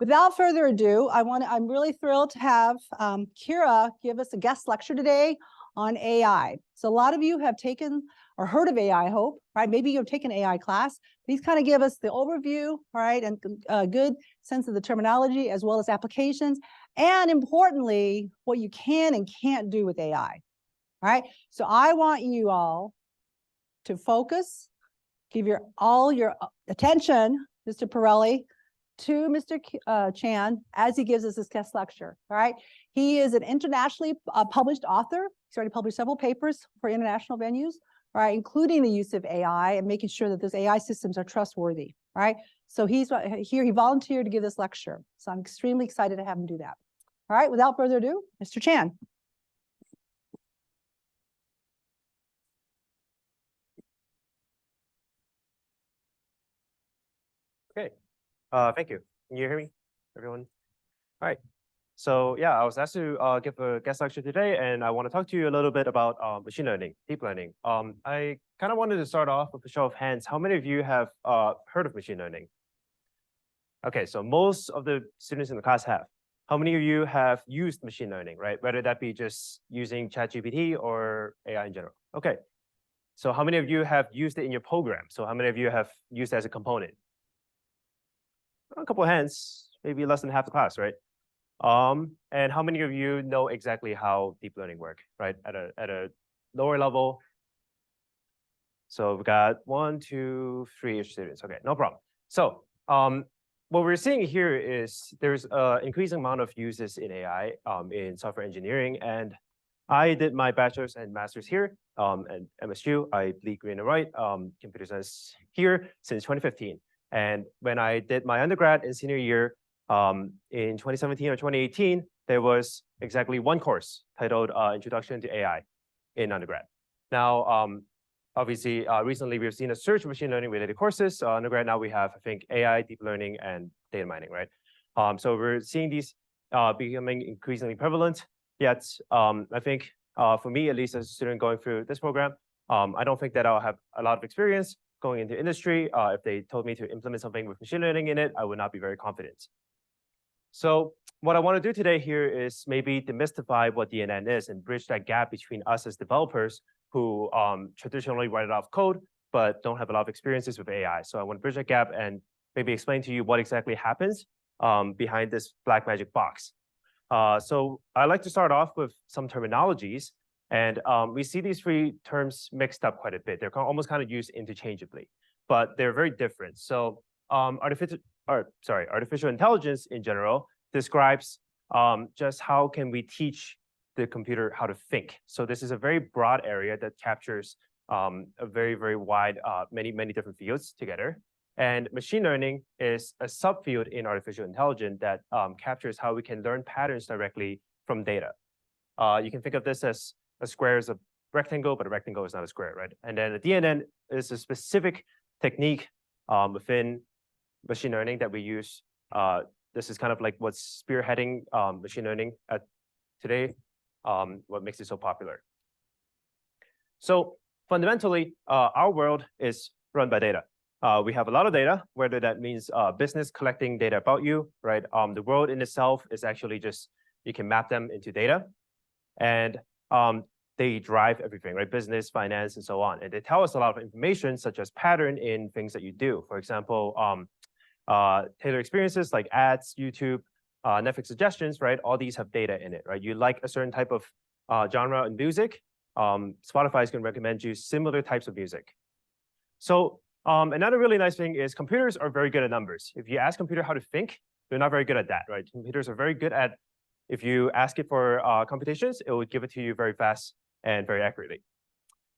without further ado, I'm really thrilled to have Kira give us a guest lecture today on AI. So a lot of you have taken or heard of AI, I hope, right? Maybe you've taken an AI class. These kind of give us the overview, all right, and a good sense of the terminology as well as applications, and importantly, what you can and can't do with AI, all right? So I want you all to focus, give all your attention, Mr. Pirelli, to Mr. Chan as he gives us this guest lecture, all right? He is an internationally published author. He's already published several papers for international venues, all right, including the use of AI and making sure that those AI systems are trustworthy, all right? So he's here, he volunteered to give this lecture. So I'm extremely excited to have him do that. All right, without further ado, Mr. Chan. Okay, thank you. Can you hear me, everyone? All right. So yeah, I was asked to give a guest lecture today, and I want to talk to you a little bit about machine learning, deep learning. I kind of wanted to start off with a show of hands. How many of you have heard of machine learning? Okay, so most of the students in the class have. How many of you have used machine learning, right? Whether that be just using ChatGPT or AI in general. Okay, so how many of you have used it in your program? So how many of you have used it as a component? A couple of hands, maybe less than half the class, right? And how many of you know exactly how deep learning work, right? At a lower level. So we've got 1, 2, 3-ish students. Okay, no problem. So what we're seeing here is there's an increasing amount of uses in AI in software engineering, and I did my bachelor's and master's here at MSU. I bleed green and white, computer science here since 2015. And when I did my undergrad in senior year in 2017 or 2018, there was exactly one course titled Introduction to AI in undergrad. Now, obviously, recently we've seen a surge of machine learning related courses. Undergrad now we have, I think, AI, deep learning, and data mining, right? So we're seeing these becoming increasingly prevalent. Yet, I think for me, at least as a student going through this program, I don't think that I'll have a lot of experience going into industry. If they told me to implement something with machine learning in it, I would not be very confident. So what I want to do today here is maybe demystify what DNN is and bridge that gap between us as developers who traditionally write a lot of code, but don't have a lot of experiences with AI. So I want to bridge that gap and maybe explain to you what exactly happens behind this black magic box. So I like to start off with some terminologies. And we see these three terms mixed up quite a bit. They're almost kind of used interchangeably, but they're very different. So artificial intelligence in general describes just how can we teach the computer how to think. So this is a very broad area that captures a very, very wide, many different fields together. And machine learning is a subfield in artificial intelligence that captures how we can learn patterns directly from data. You can think of this as a square is a rectangle, but a rectangle is not a square, right? And then a DNN is a specific technique within machine learning that we use. This is kind of like what's spearheading machine learning at today, what makes it so popular. So fundamentally, our world is run by data. We have a lot of data, whether that means business collecting data about you, right? The world in itself is actually just, you can map them into data. And they drive everything, right? Business, finance, and so on. And they tell us a lot of information, such as pattern in things that you do. For example, tailored experiences like ads, YouTube, Netflix suggestions, right? All these have data in it, right? You like a certain type of genre in music, Spotify is going to recommend you similar types of music. So another really nice thing is computers are very good at numbers. If you ask computer how to think, they're not very good at that, right? Computers are very good at, if you ask it for computations, it will give it to you very fast and very accurately.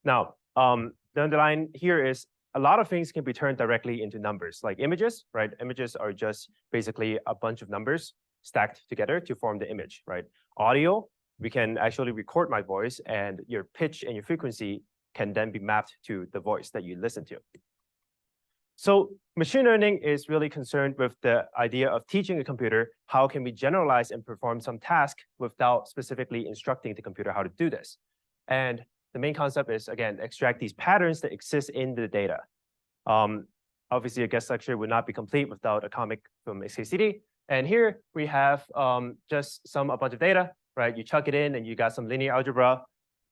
Now, the underline here is a lot of things can be turned directly into numbers, like images, right? Images are just basically a bunch of numbers stacked together to form the image, right? Audio, we can actually record my voice, and your pitch and your frequency can then be mapped to the voice that you listen to. So machine learning is really concerned with the idea of teaching a computer how can we generalize and perform some task without specifically instructing the computer how to do this. And the main concept is, again, extract these patterns that exist in the data. Obviously, a guest lecture would not be complete without a comic from XKCD. And here we have just a bunch of data, right? You chuck it in and you got some linear algebra,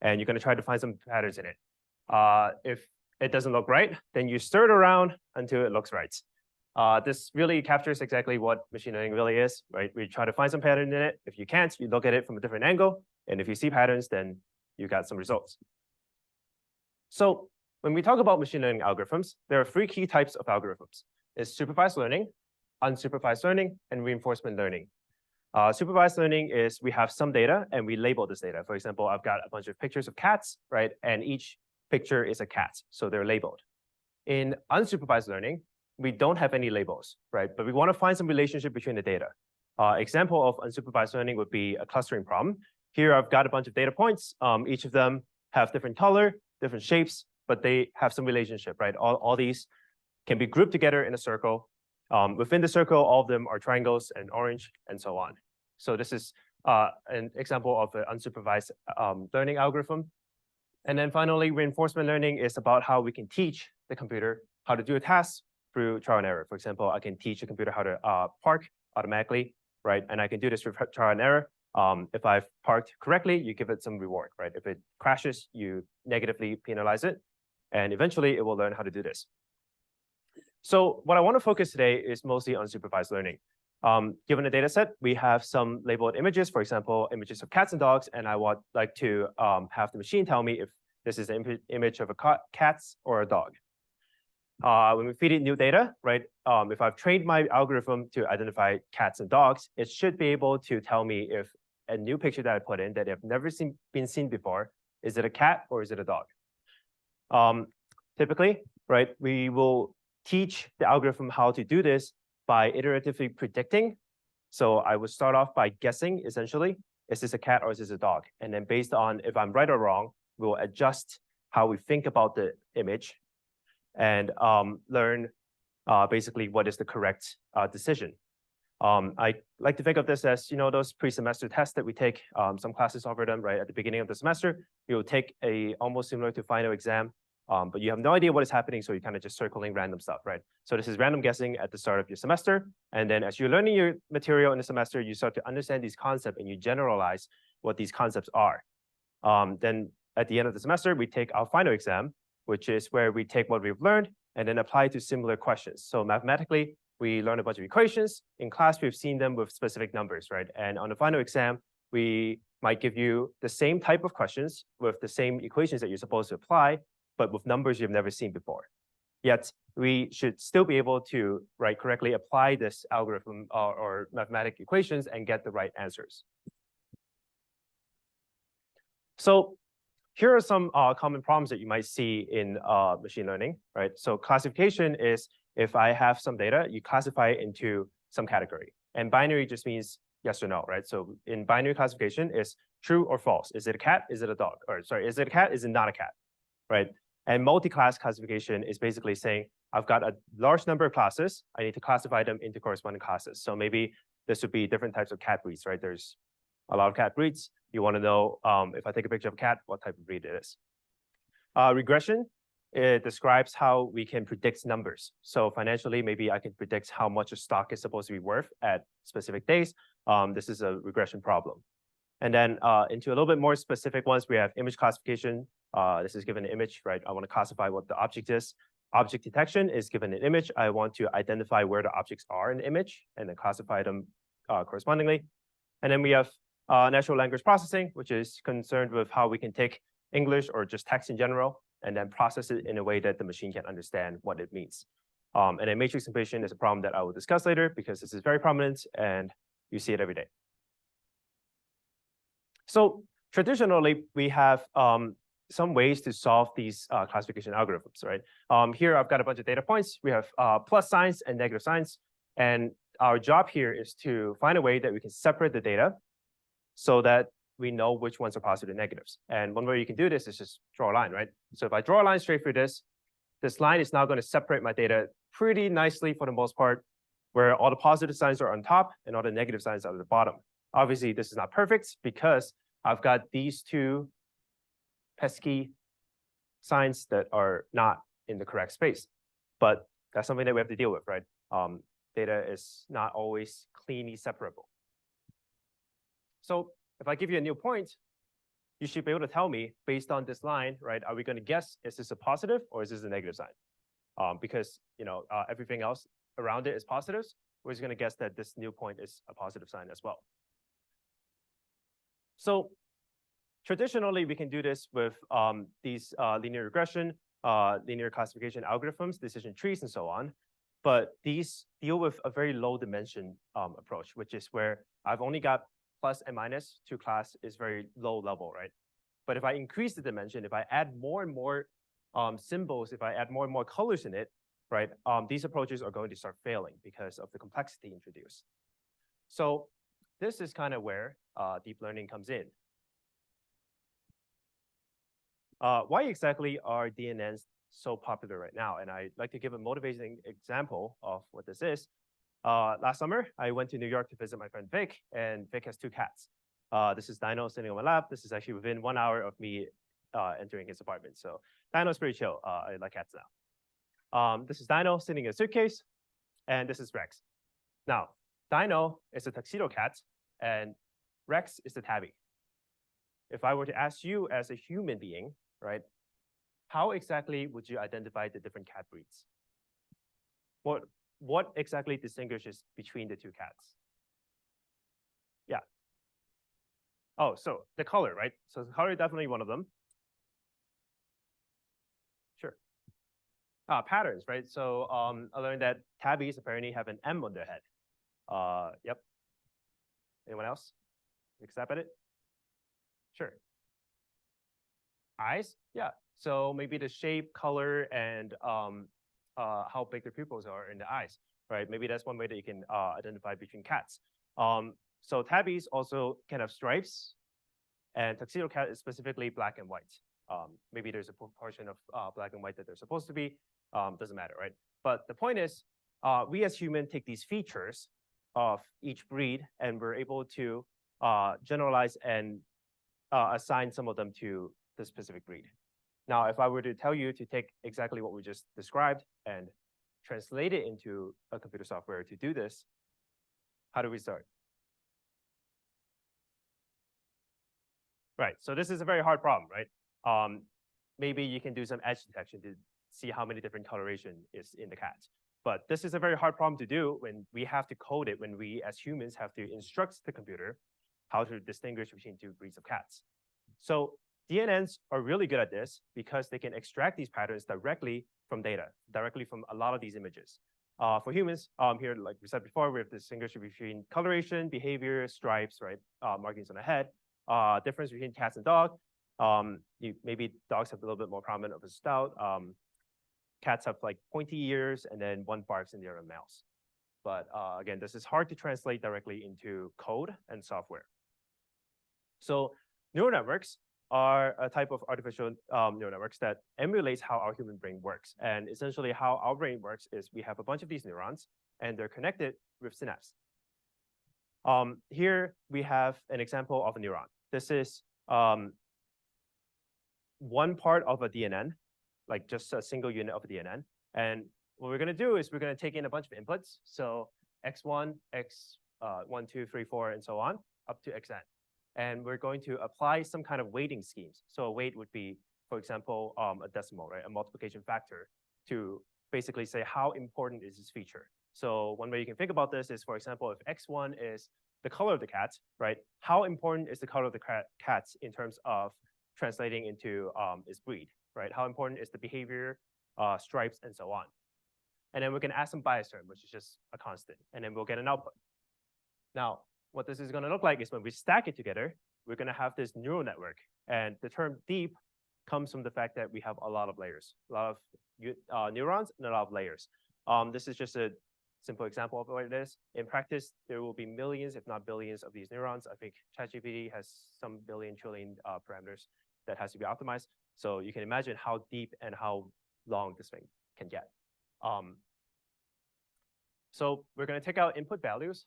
and you're going to try to find some patterns in it. If it doesn't look right, then you stir it around until it looks right. This really captures exactly what machine learning really is, right? We try to find some pattern in it. If you can't, you look at it from a different angle. And if you see patterns, then you got some results. So when we talk about machine learning algorithms, there are three key types of algorithms. It's supervised learning, unsupervised learning, and reinforcement learning. Supervised learning is we have some data and we label this data. For example, I've got a bunch of pictures of cats, right? And each picture is a cat, so they're labeled. In unsupervised learning, we don't have any labels, right? But we want to find some relationship between the data. Example of unsupervised learning would be a clustering problem. Here I've got a bunch of data points. Each of them have different color, different shapes, but they have some relationship, right? All these can be grouped together in a circle. Within the circle, all of them are triangles and orange and so on. So this is an example of an unsupervised learning algorithm. And then finally, reinforcement learning is about how we can teach the computer how to do a task through trial and error. For example, I can teach a computer how to park automatically, right? And I can do this through trial and error. If I've parked correctly, you give it some reward, right? If it crashes, you negatively penalize it. And eventually, it will learn how to do this. So what I want to focus today is mostly on supervised learning. Given a data set, we have some labeled images, for example, images of cats and dogs, and I would like to have the machine tell me if this is an image of a cat or a dog. When we feed it new data, right, if I've trained my algorithm to identify cats and dogs, it should be able to tell me if a new picture that I put in that have never been seen before, is it a cat or is it a dog? Typically, right, we will teach the algorithm how to do this by iteratively predicting. So I would start off by guessing, essentially, is this a cat or is this a dog? And then based on if I'm right or wrong, we'll adjust how we think about the image and learn basically what is the correct decision. I like to think of this as, those pre-semester tests that we take. Some classes offer them right at the beginning of the semester. You'll take a almost similar to final exam, but you have no idea what is happening, so you're kind of just circling random stuff, right? So this is random guessing at the start of your semester. And then as you're learning your material in the semester, you start to understand these concepts and you generalize what these concepts are. Then at the end of the semester, we take our final exam, which is where we take what we've learned and then apply it to similar questions. So mathematically, we learn a bunch of equations. In class, we've seen them with specific numbers, right? And on the final exam, we might give you the same type of questions with the same equations that you're supposed to apply, but with numbers you've never seen before. Yet, we should still be able to correctly apply this algorithm or mathematical equations and get the right answers. So here are some common problems that you might see in machine learning, right? So classification is if I have some data, you classify it into some category. And binary just means yes or no, right? So in binary classification, is true or false. Is it a cat? Is it a dog? Or sorry, is it a cat? Is it not a cat, right? And multi-class classification is basically saying, I've got a large number of classes. I need to classify them into corresponding classes. So maybe this would be different types of cat breeds, right? There's a lot of cat breeds. You want to know if I take a picture of a cat, what type of breed it is. Regression, it describes how we can predict numbers. So financially, maybe I can predict how much a stock is supposed to be worth at specific days. This is a regression problem. And then into a little bit more specific ones, we have image classification. This is given an image, right? I want to classify what the object is. Object detection is given an image. I want to identify where the objects are in the image and then classify them correspondingly. And then we have natural language processing, which is concerned with how we can take English or just text in general and then process it in a way that the machine can understand what it means. And then matrix completion is a problem that I will discuss later because this is very prominent and you see it every day. So traditionally, we have some ways to solve these classification algorithms, right? Here, I've got a bunch of data points. We have plus signs and negative signs. And our job here is to find a way that we can separate the data so that we know which ones are positive and negatives. And one way you can do this is just draw a line, right? So if I draw a line straight through this line is now going to separate my data pretty nicely for the most part, where all the positive signs are on top and all the negative signs are at the bottom. Obviously, this is not perfect because I've got these two pesky signs that are not in the correct space. But that's something that we have to deal with, right? data is not always cleanly separable. So if I give you a new point, you should be able to tell me based on this line, right? Are we going to guess, is this a positive or is this a negative sign? Because everything else around it is positives, we're just going to guess that this new point is a positive sign as well. So traditionally, we can do this with these linear regression, linear classification algorithms, decision trees, and so on. But these deal with a very low dimension approach, which is where I've only got plus and minus to class is very low level, right? But if I increase the dimension, if I add more and more symbols, if I add more and more colors in it, right, these approaches are going to start failing because of the complexity introduced. So this is kind of where deep learning comes in. Why exactly are DNNs so popular right now? And I'd like to give a motivating example of what this is. Last summer, I went to New York to visit my friend Vic, and Vic has two cats. This is Dino sitting on my lap. This is actually within 1 hour of me entering his apartment. So Dino's pretty chill. I like cats now. This is Dino sitting in a suitcase, and this is Rex. Now, Dino is a tuxedo cat, and Rex is the tabby. If I were to ask you as a human being, right, how exactly would you identify the different cat breeds? What exactly distinguishes between the two cats? Yeah. Oh, so the color, right? So the color is definitely one of them. Sure. Patterns, right? So I learned that tabbies apparently have an M on their head. Yep. Anyone else? Except at it? Sure. Eyes? Yeah. So maybe the shape, color, and how big their pupils are in the eyes, right? Maybe that's one way that you can identify between cats. So tabbies also can have stripes, and tuxedo cat is specifically black and white. Maybe there's a proportion of black and white that they're supposed to be. Doesn't matter, right? But the point is, we as humans take these features of each breed, and we're able to generalize and assign some of them to the specific breed. Now, if I were to tell you to take exactly what we just described and translate it into a computer software to do this, how do we start? Right, so this is a very hard problem, right? Maybe you can do some edge detection to see how many different coloration is in the cat. But this is a very hard problem to do when we have to code it, when we as humans have to instruct the computer how to distinguish between two breeds of cats. So DNNs are really good at this because they can extract these patterns directly from data, directly from a lot of these images. For humans, here, like we said before, we have to distinguish between coloration, behavior, stripes, right? Markings on the head, difference between cats and dogs. Maybe dogs have a little bit more prominent of a snout. Cats have like pointy ears, and then one barks in the other mouse. But again, this is hard to translate directly into code and software. So neural networks are a type of artificial neural networks that emulates how our human brain works. And essentially how our brain works is we have a bunch of these neurons, and they're connected with synapse. Here we have an example of a neuron. This is one part of a DNN, like just a single unit of a DNN. And what we're going to do is we're going to take in a bunch of inputs. So x1, x1, 2, 3, 4, and so on, up to xn. And we're going to apply some kind of weighting schemes. So a weight would be, for example, a decimal, right? A multiplication factor to basically say how important is this feature. So one way you can think about this is, for example, if x1 is the color of the cat, right? How important is the color of the cat in terms of translating into its breed, right? How important is the behavior, stripes, and so on. And then we can add some bias term, which is just a constant, and then we'll get an output. Now, what this is going to look like is when we stack it together, we're going to have this neural network. And the term deep comes from the fact that we have a lot of layers, a lot of neurons and a lot of layers. This is just a simple example of what it is. In practice, there will be millions, if not billions, of these neurons. I think ChatGPT has some billion trillion parameters that has to be optimized. So you can imagine how deep and how long this thing can get. So we're going to take out input values,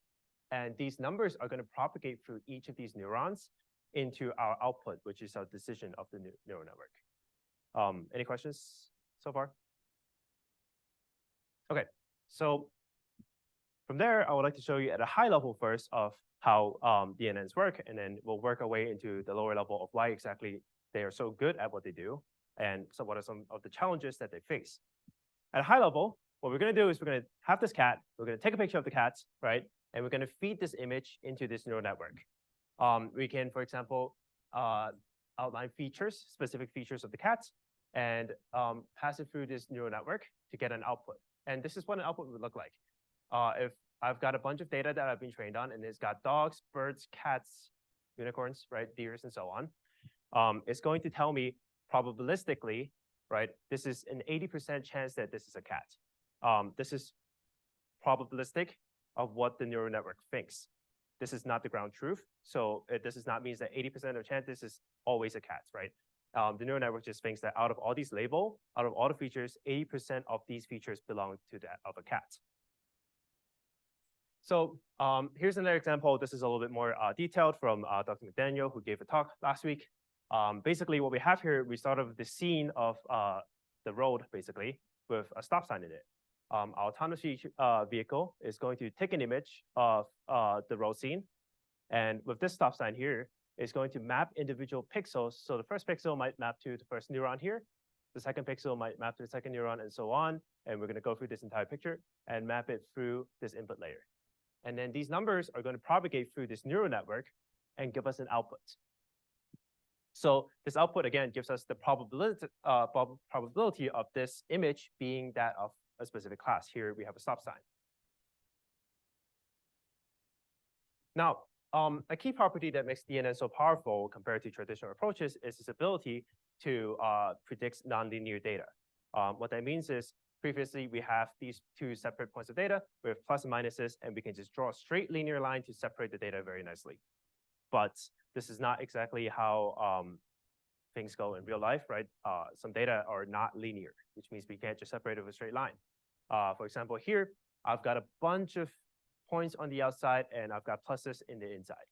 and these numbers are going to propagate through each of these neurons into our output, which is our decision of the neural network. Any questions so far? Okay, so From there, I would like to show you at a high level first of how DNNs work, and then we'll work our way into the lower level of why exactly they are so good at what they do, and so what are some of the challenges that they face. At a high level, what we're going to do is we're going to have this cat, we're going to take a picture of the cat, right? And we're going to feed this image into this neural network. We can, for example, outline features, specific features of the cat, and pass it through this neural network to get an output. And this is what an output would look like. If I've got a bunch of data that I've been trained on, and it's got dogs, birds, cats, unicorns, right, deers, and so on, it's going to tell me probabilistically, right, this is an 80% chance that this is a cat. This is probabilistic of what the neural network thinks. This is not the ground truth. So this does not mean that 80% of chance this is always a cat, right? The neural network just thinks that out of all these labels, out of all the features, 80% of these features belong to that of a cat. So here's another example. This is a little bit more detailed from Dr. McDaniel, who gave a talk last week. Basically, what we have here, we start with the scene of the road, basically, with a stop sign in it. Our autonomous vehicle is going to take an image of the road scene. And with this stop sign here, it's going to map individual pixels. So the first pixel might map to the first neuron here. The second pixel might map to the second neuron, and so on. And we're going to go through this entire picture and map it through this input layer. And then these numbers are going to propagate through this neural network and give us an output. So this output, again, gives us the probability of this image being that of a specific class. Here we have a stop sign. Now, a key property that makes DNN so powerful compared to traditional approaches is its ability to predict nonlinear data. What that means is previously we have these two separate points of data with plus and minuses, and we can just draw a straight linear line to separate the data very nicely. But this is not exactly how things go in real life, right? Some data are not linear, which means we can't just separate it with a straight line. For example, here, I've got a bunch of points on the outside, and I've got pluses in the inside.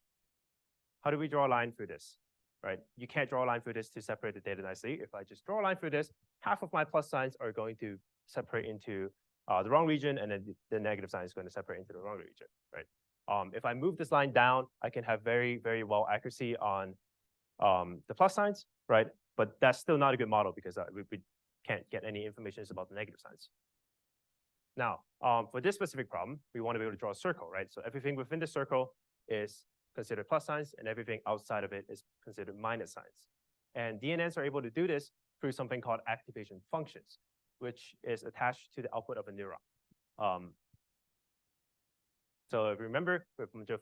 How do we draw a line through this, right? You can't draw a line through this to separate the data nicely. If I just draw a line through this, half of my plus signs are going to separate into the wrong region, and then the negative sign is going to separate into the wrong region, right? If I move this line down, I can have very, very well accuracy on the plus signs, right? But that's still not a good model because we can't get any information about the negative signs. Now, for this specific problem, we want to be able to draw a circle, right? So everything within the circle is considered plus signs, and everything outside of it is considered minus signs. And DNNs are able to do this through something called activation functions, which is attached to the output of a neuron. So if you remember, we have a bunch of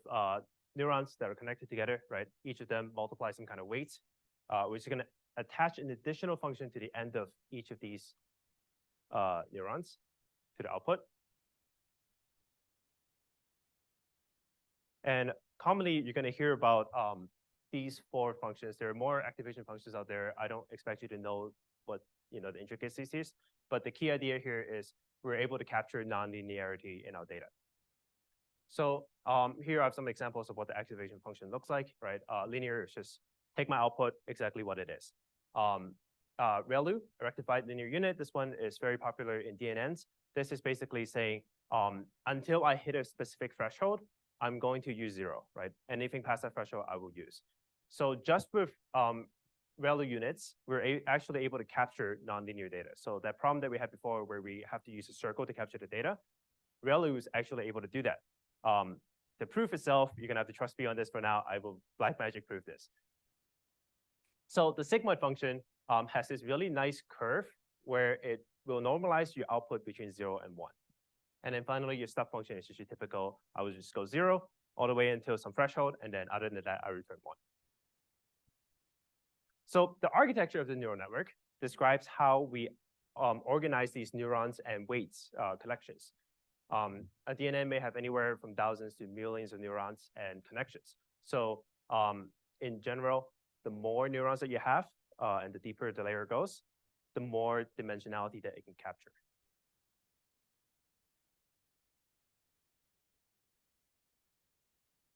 neurons that are connected together, right? Each of them multiplies some kind of weight, which is going to attach an additional function to the end of each of these neurons to the output. And commonly, you're going to hear about these four functions. There are more activation functions out there. I don't expect you to know what the intricacies is, but the key idea here is we're able to capture nonlinearity in our data. So here I have some examples of what the activation function looks like, right? Linear is just take my output exactly what it is. ReLU, a rectified linear unit, this one is very popular in DNNs. This is basically saying until I hit a specific threshold, I'm going to use 0, right? Anything past that threshold, I will use. So just with ReLU units, we're actually able to capture nonlinear data. So that problem that we had before where we have to use a circle to capture the data, ReLU is actually able to do that. The proof itself, you're gonna have to trust me on this for now. I will black magic prove this. So the sigmoid function has this really nice curve where it will normalize your output between 0 and 1. And then finally, your step function is just your typical, I will just go 0 all the way until some threshold, and then other than that, I return 1. So the architecture of the neural network describes how we organize these neurons and weights collections. A DNN may have anywhere from thousands to millions of neurons and connections. So in general, the more neurons that you have and the deeper the layer goes, the more dimensionality that it can capture.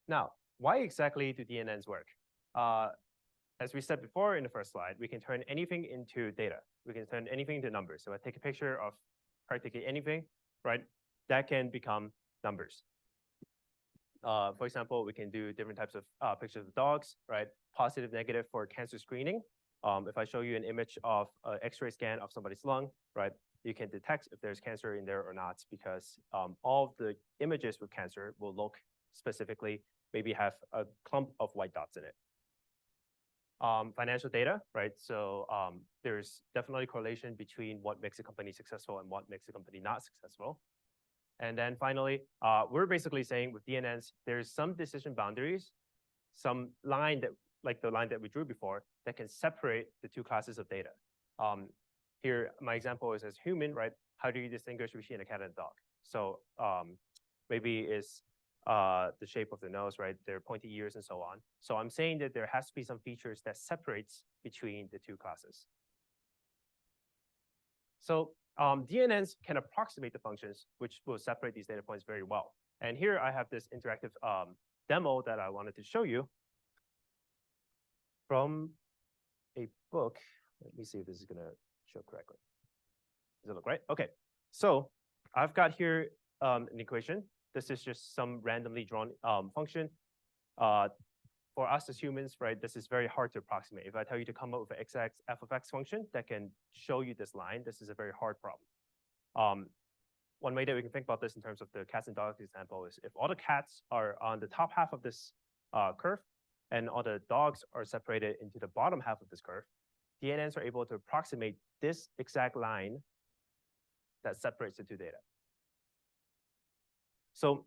Now, why exactly do DNNs work? As we said before in the first slide, we can turn anything into data. We can turn anything into numbers. So I take a picture of practically anything, right? That can become numbers. For example, we can do different types of pictures of dogs, right? Positive, negative for cancer screening. If I show you an image of an X-ray scan of somebody's lung, right? You can detect if there's cancer in there or not, because all of the images with cancer will look specifically, maybe have a clump of white dots in it. Financial data, right? So there's definitely correlation between what makes a company successful and what makes a company not successful. And then finally, we're basically saying with DNNs, there's some decision boundaries, some line that, like the line that we drew before, that can separate the two classes of data. Here, my example is as human, right? How do you distinguish between a cat and a dog? So maybe it's the shape of the nose, right? Their pointy ears and so on. So I'm saying that there has to be some features that separates between the two classes. So DNNs can approximate the functions, which will separate these data points very well. And here I have this interactive demo that I wanted to show you from a book. Let me see if this is gonna show correctly. Does it look right? Okay, so I've got here an equation. This is just some randomly drawn function. For us as humans, right, this is very hard to approximate. If I tell you to come up with an XX f of x function that can show you this line, this is a very hard problem. One way that we can think about this in terms of the cats and dogs example is if all the cats are on the top half of this curve and all the dogs are separated into the bottom half of this curve, DNNs are able to approximate this exact line that separates the two data. So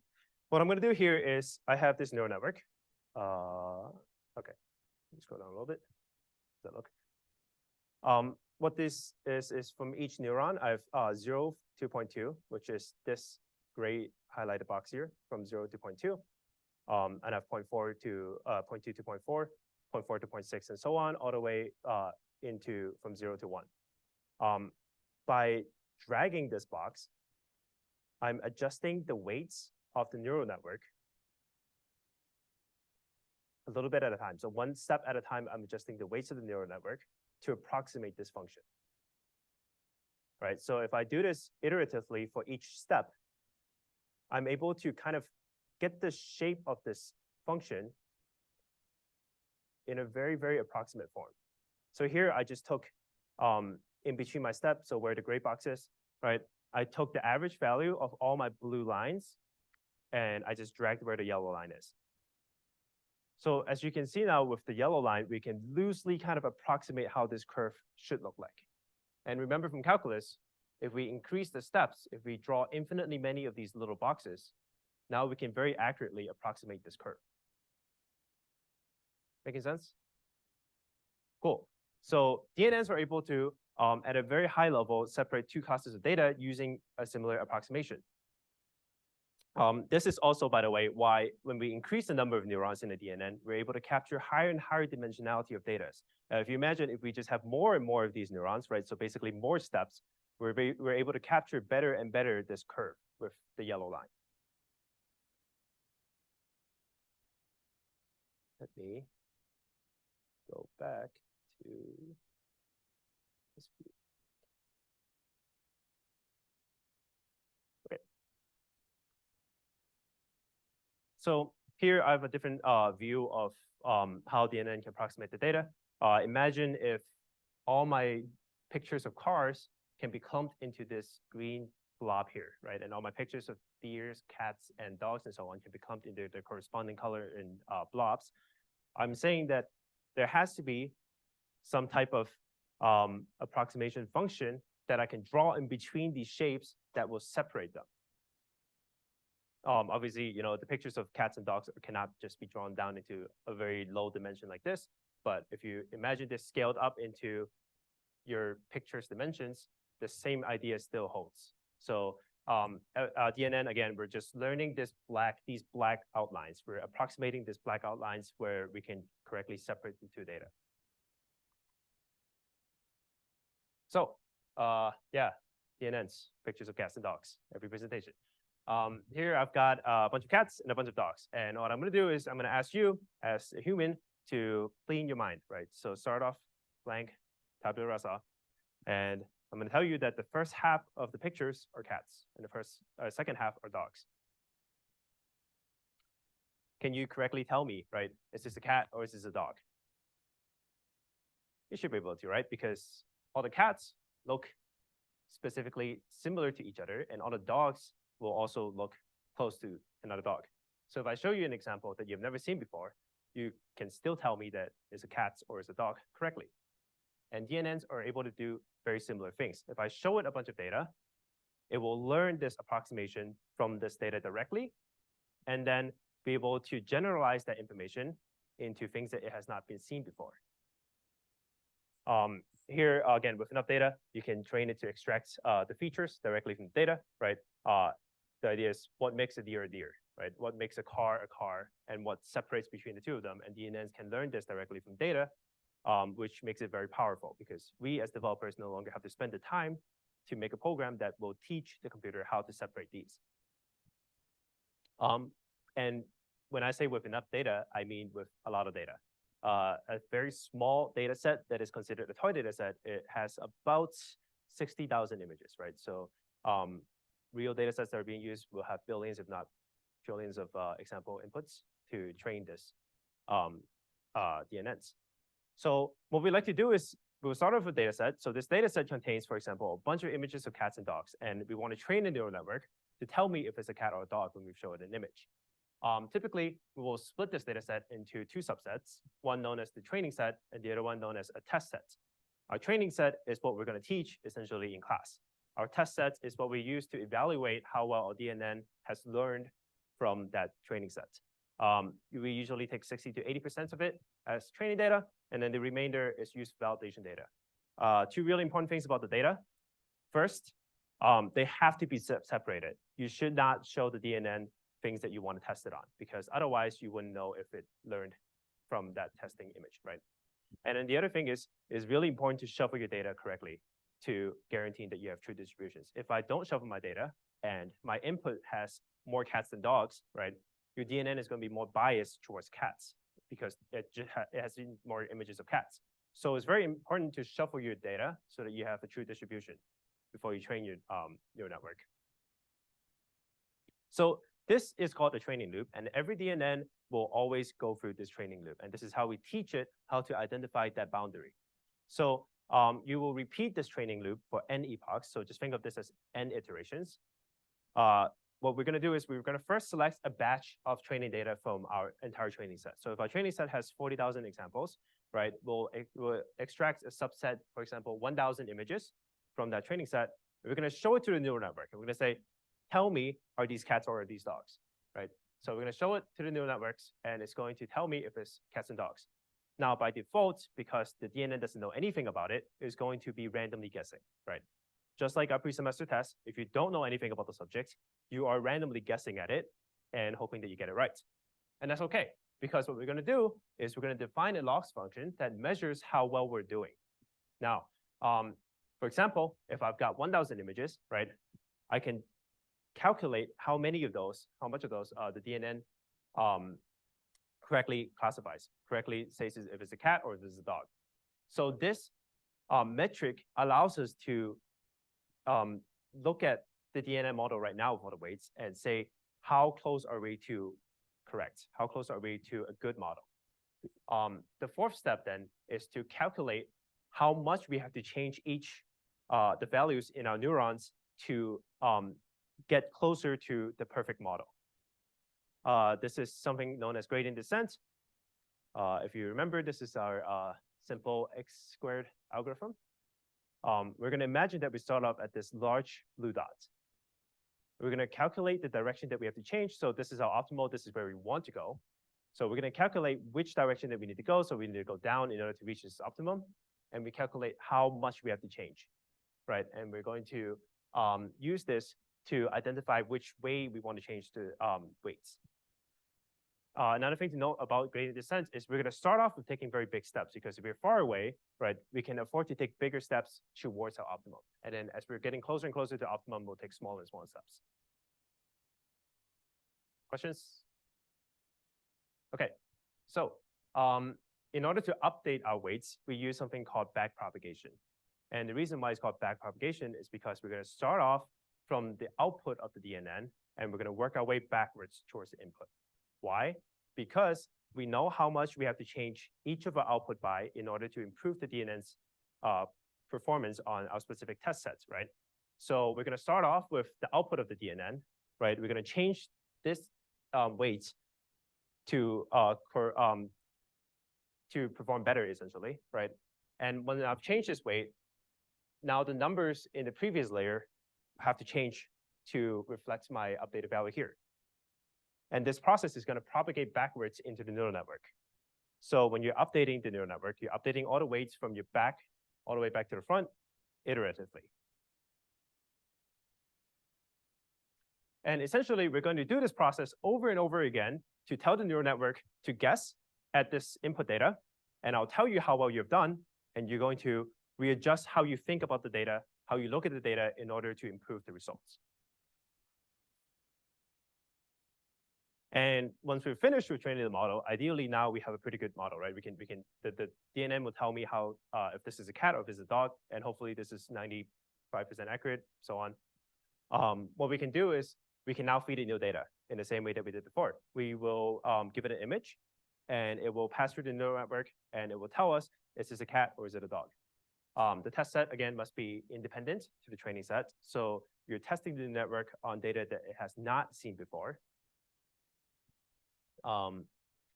what I'm going to do here is I have this neural network. Okay, let's go down a little bit. Does that look? What this is from each neuron, I have 0 to 0.2, which is this gray highlighted box here from 0 to 0.2. And I have 0.4 to 0.2 to 0.4, 0.4 to 0.6, and so on, all the way into from 0 to 1. By dragging this box, I'm adjusting the weights of the neural network a little bit at a time. So one step at a time, I'm adjusting the weights of the neural network to approximate this function. Right? So if I do this iteratively for each step, I'm able to kind of get the shape of this function in a very, very approximate form. So here I just took in between my steps, so where the gray box is, right? I took the average value of all my blue lines and I just dragged where the yellow line is. So as you can see now with the yellow line, we can loosely kind of approximate how this curve should look like. And remember from calculus, if we increase the steps, if we draw infinitely many of these little boxes, now we can very accurately approximate this curve. Making sense? Cool. So DNNs are able to, at a very high level, separate two classes of data using a similar approximation. This is also, by the way, why when we increase the number of neurons in a DNN, we're able to capture higher and higher dimensionality of data. If you imagine if we just have more and more of these neurons, right? So basically more steps, we're able to capture better and better this curve with the yellow line. Let me go back to this view. Okay. So here I have a different view of how DNN can approximate the data. Imagine if all my pictures of cars can be clumped into this green blob here, right? And all my pictures of deers, cats, and dogs and so on can be clumped into the corresponding color in blobs. I'm saying that there has to be some type of approximation function that I can draw in between these shapes that will separate them. Obviously, you know, the pictures of cats and dogs cannot just be drawn down into a very low dimension like this. But if you imagine this scaled up into your picture's dimensions, the same idea still holds. So DNN, again, we're just learning these black outlines. We're approximating these black outlines where we can correctly separate the two data. So yeah, DNNs, pictures of cats and dogs, every presentation. Here I've got a bunch of cats and a bunch of dogs. And what I'm going to do is I'm going to ask you as a human to clean your mind, right? So start off blank, tabula rasa. And I'm going to tell you that the first half of the pictures are cats and the second half are dogs. can you correctly tell me, right? Is this a cat or is this a dog? You should be able to, right? Because all the cats look specifically similar to each other, and all the dogs will also look close to another dog. So if I show you an example that you've never seen before, you can still tell me that it's a cat or it's a dog correctly. And DNNs are able to do very similar things. If I show it a bunch of data, it will learn this approximation from this data directly, and then be able to generalize that information into things that it has not been seen before. Here, again, with enough data, you can train it to extract the features directly from the data, right? The idea is what makes a deer a deer, right? What makes a car, and what separates between the two of them. And DNNs can learn this directly from data, which makes it very powerful because we as developers no longer have to spend the time to make a program that will teach the computer how to separate these. And when I say with enough data, I mean with a lot of data. A very small data set that is considered a toy data set, it has about 60,000 images, right? So real data sets that are being used will have billions, if not trillions of example inputs to train this DNNs. So what we like to do is we'll start off with a data set. So this data set contains, for example, a bunch of images of cats and dogs, and we want to train a neural network to tell me if it's a cat or a dog when we show it an image. Typically, we will split this data set into two subsets, one known as the training set and the other one known as a test set. Our training set is what we're going to teach essentially in class. Our test set is what we use to evaluate how well a DNN has learned from that training set. We usually take 60 to 80% of it as training data, and then the remainder is used validation data. Two really important things about the data. First, they have to be separated. You should not show the DNN things that you want to test it on, because otherwise you wouldn't know if it learned from that testing image, right? And then the other thing is really important to shuffle your data correctly to guarantee that you have true distributions. If I don't shuffle my data and my input has more cats than dogs, right, your DNN is going to be more biased towards cats because it has more images of cats. So it's very important to shuffle your data so that you have a true distribution before you train your network. So this is called the training loop, and every DNN will always go through this training loop. And this is how we teach it how to identify that boundary. So you will repeat this training loop for n epochs. So just think of this as n iterations. What we're going to do is we're going to first select a batch of training data from our entire training set. So if our training set has 40,000 examples, right, we'll extract a subset, for example, 1,000 images from that training set. We're going to show it to the neural network. And we're going to say, tell me, are these cats or are these dogs, right? So we're going to show it to the neural networks, and it's going to tell me if it's cats and dogs. Now, by default, because the DNN doesn't know anything about it, it's going to be randomly guessing, right? Just like our pre-semester test, if you don't know anything about the subject, you are randomly guessing at it and hoping that you get it right. And that's okay, because what we're going to do is we're going to define a logs function that measures how well we're doing. Now, for example, if I've got 1,000 images, right, I can calculate how much of those the DNN correctly classifies, correctly says if it's a cat or if it's a dog. So this metric allows us to look at the DNN model right now for the weights and say, how close are we to correct? How close are we to a good model? The fourth step then is to calculate how much we have to change each the values in our neurons to get closer to the perfect model. This is something known as gradient descent. If you remember, this is our simple x squared algorithm. We're going to imagine that we start off at this large blue dot. We're going to calculate the direction that we have to change. So this is our optimal. This is where we want to go. So we're going to calculate which direction that we need to go. So we need to go down in order to reach this optimum. And we calculate how much we have to change, right? And we're going to use this to identify which way we want to change the weights. Another thing to note about gradient descent is we're going to start off with taking very big steps, because if we're far away, right, we can afford to take bigger steps towards our optimum. And then as we're getting closer and closer to optimum, we'll take smaller and smaller steps. Questions? Okay, so in order to update our weights, we use something called backpropagation. And the reason why it's called backpropagation is because we're going to start off from the output of the DNN, and we're going to work our way backwards towards the input. Why? because we know how much we have to change each of our output by in order to improve the DNN's performance on our specific test sets, right? So we're going to start off with the output of the DNN, right? We're going to change this weight to perform better, essentially, right? And when I've changed this weight, now the numbers in the previous layer have to change to reflect my updated value here. And this process is going to propagate backwards into the neural network. So when you're updating the neural network, you're updating all the weights from your back all the way back to the front iteratively. And essentially, we're going to do this process over and over again to tell the neural network to guess at this input data. And I'll tell you how well you've done. And you're going to readjust how you think about the data, how you look at the data in order to improve the results. And once we're finished with training the model, ideally now we have a pretty good model, right? The DNN will tell me how, if this is a cat or if it's a dog, and hopefully this is 95% accurate, so on. What we can do is we can now feed it new data in the same way that we did before. We will give it an image, and it will pass through the neural network, and it will tell us, is this a cat or is it a dog? The test set, again, must be independent to the training set. So you're testing the network on data that it has not seen before.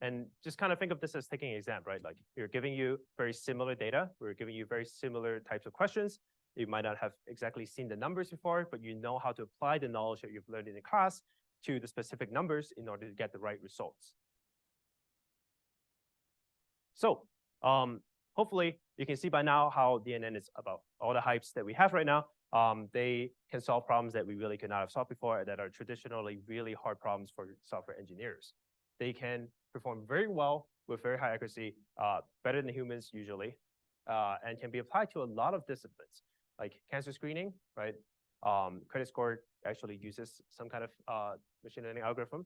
And just kind of think of this as taking an exam, right? Like we're giving you very similar data. We're giving you very similar types of questions. You might not have exactly seen the numbers before, but you know how to apply the knowledge that you've learned in the class to the specific numbers in order to get the right results. So hopefully you can see by now how DNN is about all the hypes that we have right now. They can solve problems that we really could not have solved before that are traditionally really hard problems for software engineers. They can perform very well with very high accuracy, better than humans usually, and can be applied to a lot of disciplines, like cancer screening, right? Credit score actually uses some kind of machine learning algorithm.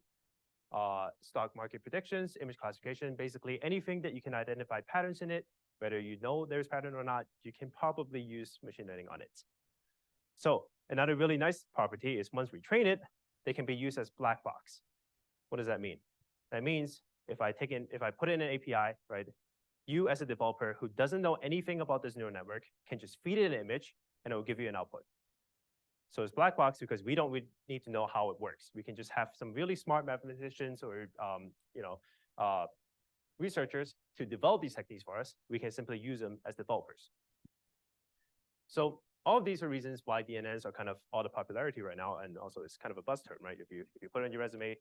Stock market predictions, image classification, basically anything that you can identify patterns in it, whether you know there's pattern or not, you can probably use machine learning on it. So another really nice property is once we train it, they can be used as black box. What does that mean? That means if I put in an API, right, you as a developer who doesn't know anything about this neural network can just feed it an image and it will give you an output. So it's black box because we don't need to know how it works. We can just have some really smart mathematicians or researchers to develop these techniques for us. We can simply use them as developers. So all of these are reasons why DNNs are kind of all the popularity right now, and also it's kind of a buzz term, right? If you put it on your resume,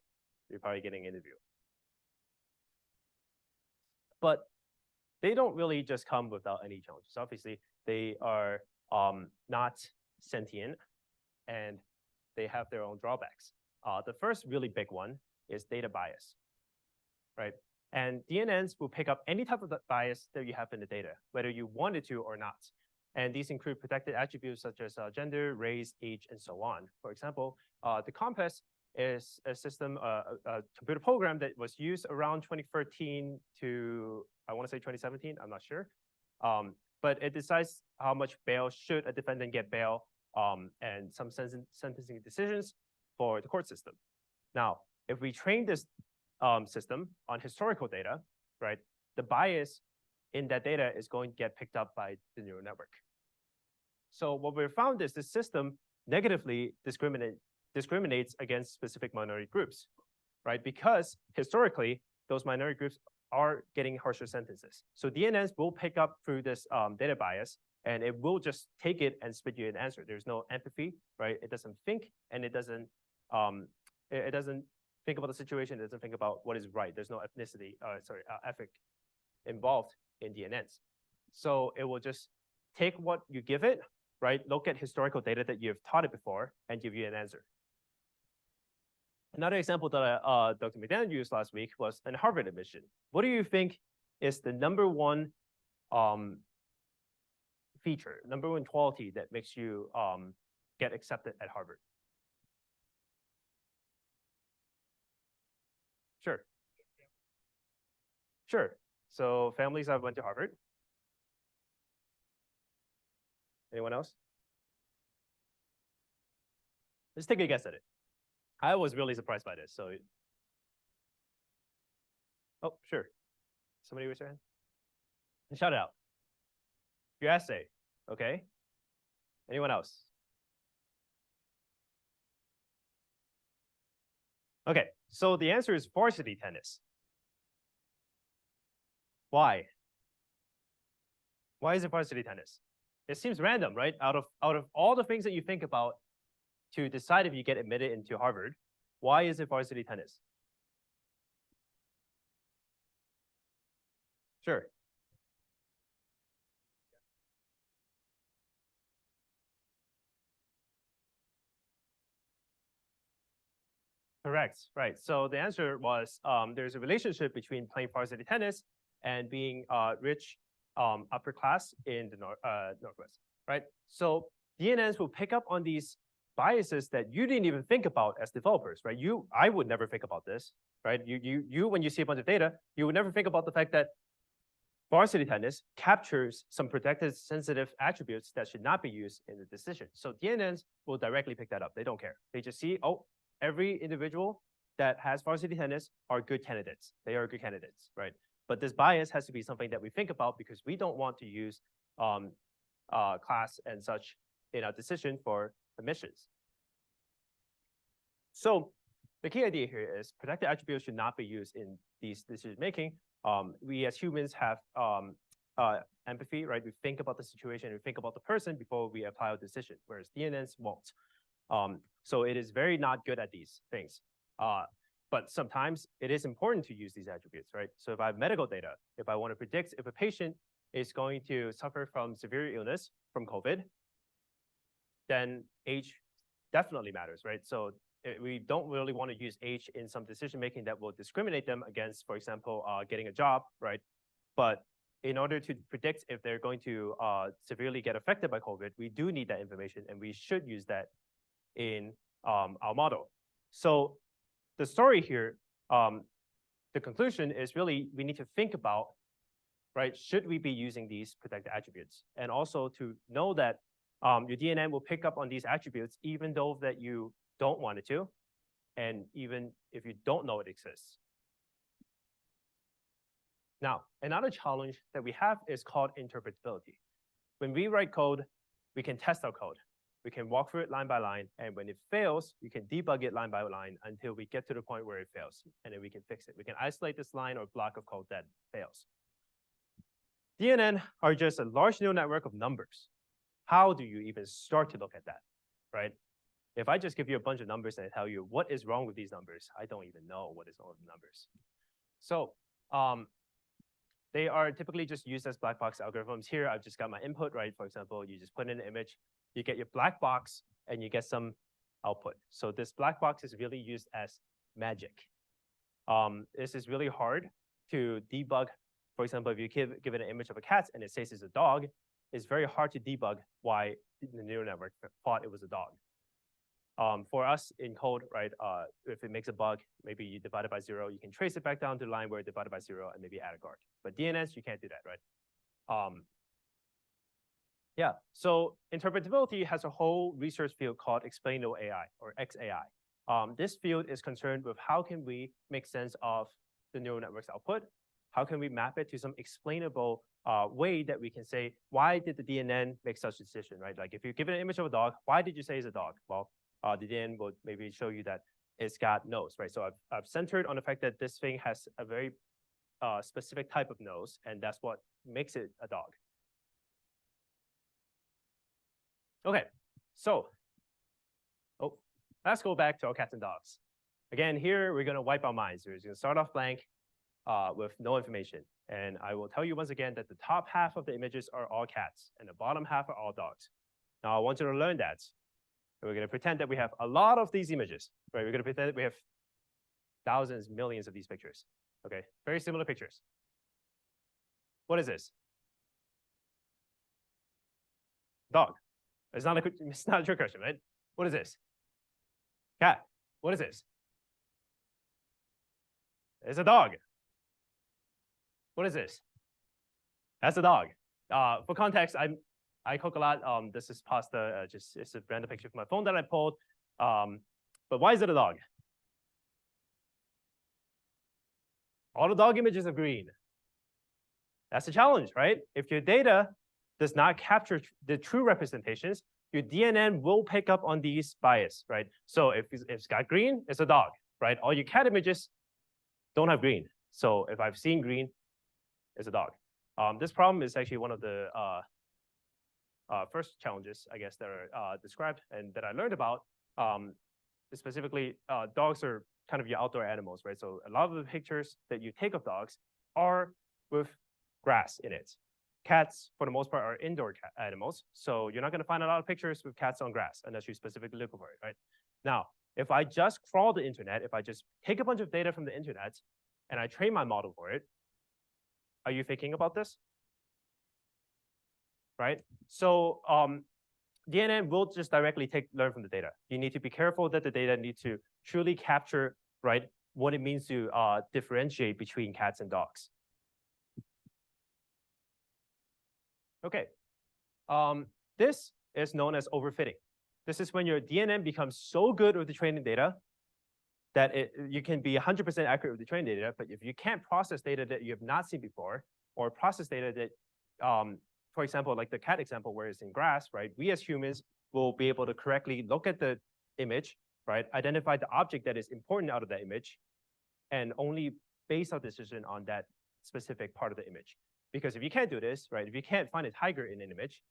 you're probably getting an interview. But they don't really just come without any challenges. Obviously, they are not sentient, and they have their own drawbacks. The first really big one is data bias, right? And DNNs will pick up any type of bias that you have in the data, whether you wanted to or not. And these include protected attributes such as gender, race, age, and so on. For example, the Compass is a system, a computer program that was used around 2013 to, I want to say 2017, I'm not sure. But it decides how much bail should a defendant get bail, and some sentencing decisions for the court system. Now, if we train this system on historical data, right, the bias in that data is going to get picked up by the neural network. So what we found is this system negatively discriminates against specific minority groups, right? Because historically, those minority groups are getting harsher sentences. So DNNs will pick up through this data bias, and it will just take it and spit you an answer. There's no empathy, right? It doesn't think, and it doesn't think about the situation. It doesn't think about what is right. There's no ethic involved in DNNs. So it will just take what you give it, right? Look at historical data that you've taught it before and give you an answer. Another example that Dr. McDaniel used last week was an Harvard admission. What do you think is the #1 feature, #1 quality that makes you get accepted at Harvard? Sure. Sure. So families that went to Harvard. Anyone else? Let's take a guess at it. I was really surprised by this. So Oh, sure. Somebody raise their hand. Shout it out. Your essay, okay? Anyone else? Okay, so the answer is varsity tennis. Why? Why is it varsity tennis? It seems random, right? Out of all the things that you think about to decide if you get admitted into Harvard, why is it varsity tennis? Sure. Correct, right. So the answer was there's a relationship between playing varsity tennis and being rich upper class in the Northwest, right? So DNNs will pick up on these biases that you didn't even think about as developers, right? I would never think about this, right? You when you see a bunch of data, you would never think about the fact that varsity tennis captures some protected sensitive attributes that should not be used in the decision. So DNNs will directly pick that up. They don't care. They just see, oh, every individual that has varsity tennis are good candidates. They are good candidates, right? But this bias has to be something that we think about because we don't want to use class and such in our decision for admissions. So the key idea here is protected attributes should not be used in these decision making. We as humans have empathy, right? We think about the situation, we think about the person before we apply a decision, whereas DNNs won't. So it is very not good at these things. But sometimes it is important to use these attributes, right? So if I have medical data, if I want to predict if a patient is going to suffer from severe illness from COVID, then age definitely matters, right? So we don't really want to use age in some decision making that will discriminate them against, for example, getting a job, right? But in order to predict if they're going to severely get affected by COVID, we do need that information, and we should use that in our model. So the story here, the conclusion is really we need to think about, right, should we be using these protected attributes? And also to know that your DNN will pick up on these attributes even though that you don't want it to, and even if you don't know it exists. Now, another challenge that we have is called interpretability. When we write code, we can test our code. We can walk through it line by line, and when it fails, you can debug it line by line until we get to the point where it fails, and then we can fix it. We can isolate this line or block of code that fails. DNN are just a large neural network of numbers. How do you even start to look at that, right? If I just give you a bunch of numbers and I tell you what is wrong with these numbers, I don't even know what is wrong with the numbers. So they are typically just used as black box algorithms. Here, I've just got my input, right? For example, you just put in an image, you get your black box, and you get some output. So this black box is really used as magic. This is really hard to debug. For example, if you give it an image of a cat and it says it's a dog, it's very hard to debug why the neural network thought it was a dog. For us in code, right, if it makes a bug, maybe you divide it by 0, you can trace it back down to the line where it divided by 0 and maybe add a guard. But DNNs, you can't do that, right? Yeah, so interpretability has a whole research field called explainable AI, or XAI. This field is concerned with how can we make sense of the neural network's output? How can we map it to some explainable way that we can say, why did the DNN make such a decision, right? Like if you give it an image of a dog, why did you say it's a dog? Well, the DNN will maybe show you that it's got nose, right? So I've centered on the fact that this thing has a very specific type of nose, and that's what makes it a dog. Okay, so let's go back to our cats and dogs. Again, here we're going to wipe our minds. We're going to start off blank with no information. And I will tell you once again that the top half of the images are all cats, and the bottom half are all dogs. Now, I want you to learn that. And we're going to pretend that we have a lot of these images, right? We're going to pretend that we have thousands, millions of these pictures. Okay, very similar pictures. What is this? Dog. It's not a trick question, right? What is this? Cat. What is this? It's a dog. What is this? That's a dog. For context, I cook a lot. This is pasta. It's a random picture from my phone that I pulled. But why is it a dog? all the dog images are green. That's a challenge, right? If your data does not capture the true representations, your DNN will pick up on these bias, right? So if it's got green, it's a dog, right? All your cat images don't have green. So if I've seen green, it's a dog. This problem is actually one of the first challenges, I guess, that are described and that I learned about. Specifically, dogs are kind of your outdoor animals, right? So a lot of the pictures that you take of dogs are with grass in it. Cats, for the most part, are indoor animals. So you're not going to find a lot of pictures with cats on grass unless you specifically look for it, right? Now, if I just crawl the internet, if I just take a bunch of data from the internet and I train my model for it, are you thinking about this? Right? So DNN will just directly learn from the data. You need to be careful that the data need to truly capture, right, what it means to differentiate between cats and dogs. Okay, this is known as overfitting. This is when your DNN becomes so good with the training data that you can be 100% accurate with the training data, but if you can't process data that you have not seen before, or process data that, for example, like the cat example where it's in grass, right? We as humans will be able to correctly look at the image, right? Identify the object that is important out of that image, and only base our decision on that specific part of the image. Because if you can't do this, right, if you can't find a tiger in an image,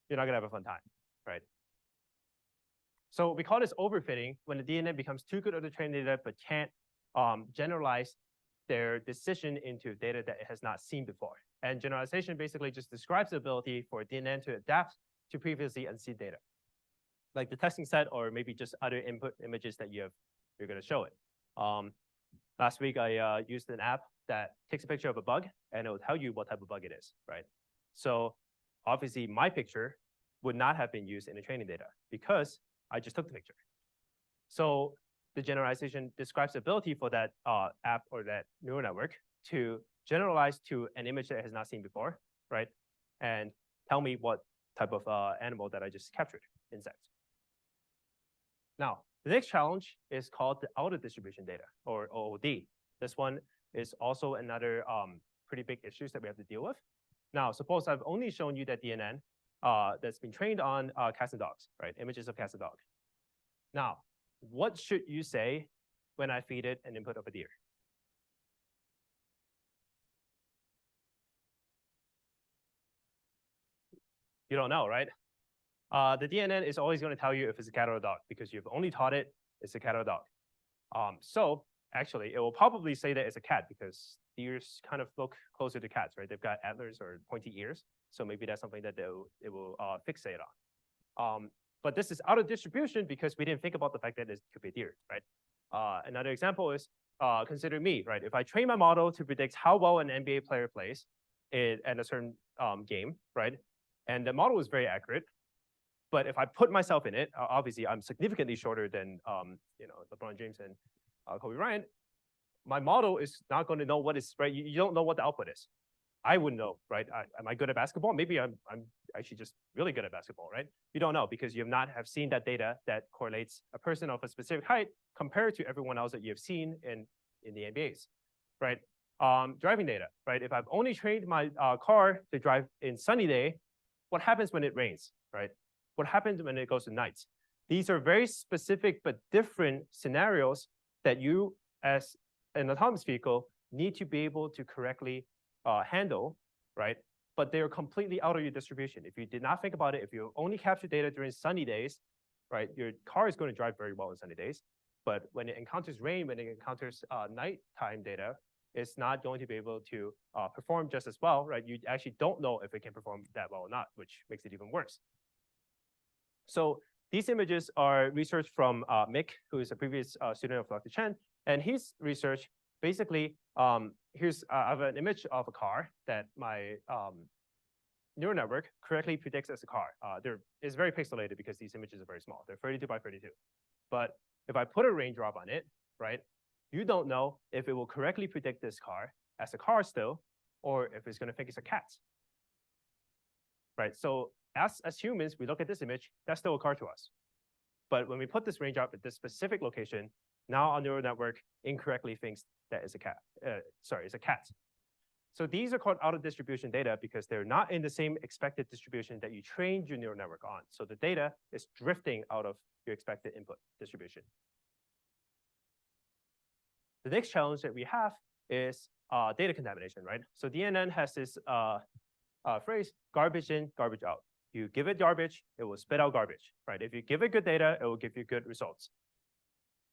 you're not gonna have a fun time, right? So we call this overfitting when the DNN becomes too good at the training data, but can't generalize their decision into data that it has not seen before. And generalization basically just describes the ability for DNN to adapt to previously unseen data, like the testing set or maybe just other input images that you're gonna show it. Last week, I used an app that takes a picture of a bug, and it will tell you what type of bug it is, right? So obviously, my picture would not have been used in the training data because I just took the picture. So the generalization describes the ability for that app or that neural network to generalize to an image that it has not seen before, right? And tell me what type of animal that I just captured, insect. Now, the next challenge is called the outer distribution data, or OOD. This one is also another pretty big issues that we have to deal with. Now, suppose I've only shown you that DNN that's been trained on cats and dogs, right? Images of cats and dogs. Now, what should you say when I feed it an input of a deer? You don't know, right? The DNN is always going to tell you if it's a cat or a dog because you've only taught it it's a cat or a dog. So actually, it will probably say that it's a cat because deers kind of look closer to cats, right? They've got antlers or pointy ears, so maybe that's something that it will fixate on. But this is out of distribution because we didn't think about the fact that it could be a deer, right? Another example is consider me, right? If I train my model to predict how well an NBA player plays at a certain game, right? And the model is very accurate, but if I put myself in it, obviously I'm significantly shorter than LeBron James and Kobe Bryant. My model is not going to know what is right. You don't know what the output is. I wouldn't know, right? Am I good at basketball? Maybe I'm actually just really good at basketball, right? You don't know because you have seen that data that correlates a person of a specific height compared to everyone else that you have seen in the NBAs, right? Driving data, right? If I've only trained my car to drive in sunny day, what happens when it rains, right? What happens when it goes to night? These are very specific but different scenarios that you, as an autonomous vehicle, need to be able to correctly handle, right? But they are completely out of your distribution. If you did not think about it, if you only capture data during sunny days, right, your car is going to drive very well on sunny days. But when it encounters rain, when it encounters nighttime data, it's not going to be able to perform just as well, right? You actually don't know if it can perform that well or not, which makes it even worse. So these images are research from Mick, who is a previous student of Dr. Chen, and his research basically, here's I have an image of a car that my neural network correctly predicts as a car. It's very pixelated because these images are very small. They're 32 by 32. But if I put a raindrop on it, right, you don't know if it will correctly predict this car as a car still, or if it's going to think it's a cat. Right, so as humans, we look at this image, that's still a car to us. But when we put this raindrop at this specific location, Now our neural network incorrectly thinks that it's a cat. It's a cat. So these are called out of distribution data because they're not in the same expected distribution that you trained your neural network on. So the data is drifting out of your expected input distribution. The next challenge that we have is data contamination, right? So DNN has this phrase, garbage in, garbage out. You give it garbage, it will spit out garbage, right? If you give it good data, it will give you good results.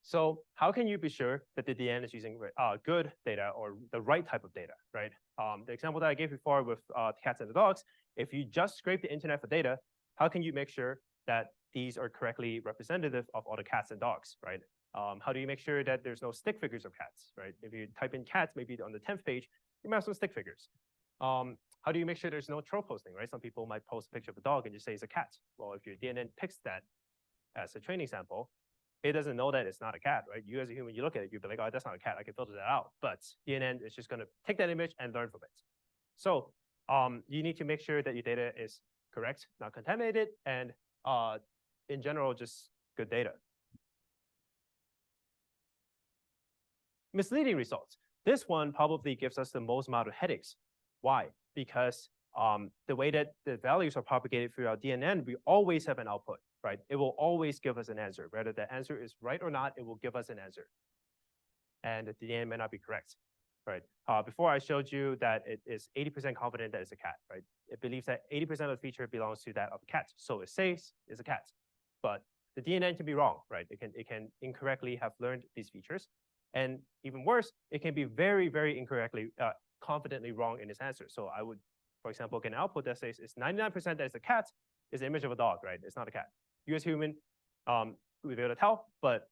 So how can you be sure that the DNN is using good data or the right type of data, right? The example that I gave before with cats and the dogs, if you just scrape the internet for data, how can you make sure that these are correctly representative of all the cats and dogs, right? How do you make sure that there's no stick figures of cats, right? If you type in cats, maybe on the 10th page, you might have some stick figures. How do you make sure there's no troll posting, right? Some people might post a picture of a dog and just say it's a cat. Well, if your DNN picks that as a training sample, it doesn't know that it's not a cat, right? You as a human, you look at it, you'll be like, oh, that's not a cat. I can filter that out. But DNN is just going to take that image and learn from it. So you need to make sure that your data is correct, not contaminated, and in general, just good data. Misleading results. This one probably gives us the most amount of headaches. Why? Because the way that the values are propagated through our DNN, we always have an output, right? It will always give us an answer. Whether the answer is right or not, it will give us an answer. And the DNN may not be correct, right? Before I showed you that it is 80% confident that it's a cat, right? It believes that 80% of the feature belongs to that of a cat. So it says it's a cat. But the DNN can be wrong, right? It can incorrectly have learned these features. And even worse, it can be very, very incorrectly, confidently wrong in its answer. So I would, for example, get an output that says it's 99% that it's a cat, is the image of a dog, right? It's not a cat. You as human, we'll be able to tell, but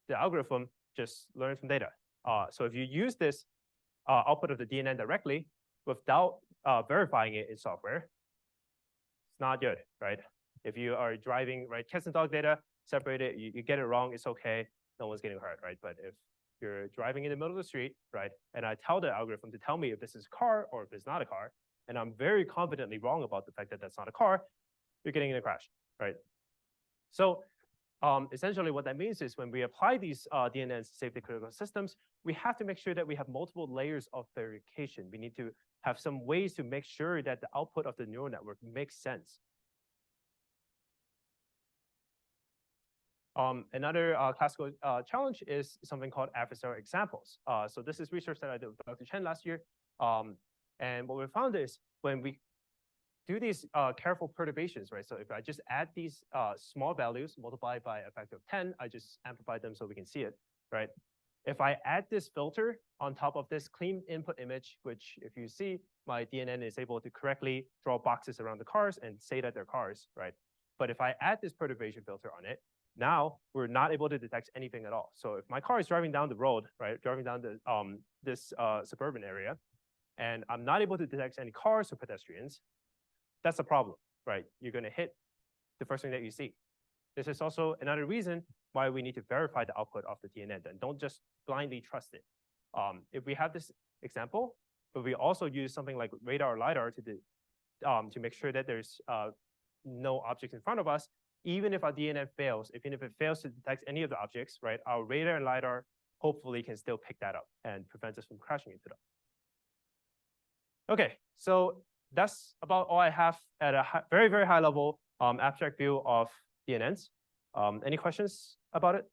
the algorithm just learns from data. So if you use this output of the DNN directly without verifying it in software, it's not good, right? If you are driving, right, cats and dog data, separate it, you get it wrong, it's okay, no one's getting hurt, right? But if you're driving in the middle of the street, right, and I tell the algorithm to tell me if this is a car or if it's not a car, and I'm very confidently wrong about the fact that that's not a car, you're getting in a crash, right? So essentially what that means is when we apply these DNNs to safety critical systems, we have to make sure that we have multiple layers of verification. We need to have some ways to make sure that the output of the neural network makes sense. Another classical challenge is something called adversarial examples. So this is research that I did with Dr. Chen last year. And what we found is when we do these careful perturbations, right? So if I just add these small values multiplied by a factor of 10, I just amplify them so we can see it, right? If I add this filter on top of this clean input image, which if you see, my DNN is able to correctly draw boxes around the cars and say that they're cars, right? But if I add this perturbation filter on it, now we're not able to detect anything at all. So if my car is driving down the road, right, driving down the, this suburban area, and I'm not able to detect any cars or pedestrians, that's a problem, right? You're going to hit the first thing that you see. This is also another reason why we need to verify the output of the DNN, and don't just blindly trust it. If we have this example, but we also use something like radar or LiDAR to make sure that there's no objects in front of us, even if our DNN fails, even if it fails to detect any of the objects, right, our radar and LiDAR hopefully can still pick that up and prevent us from crashing into them. Okay, so that's about all I have at a very, very high level abstract view of DNNs. Any questions about it?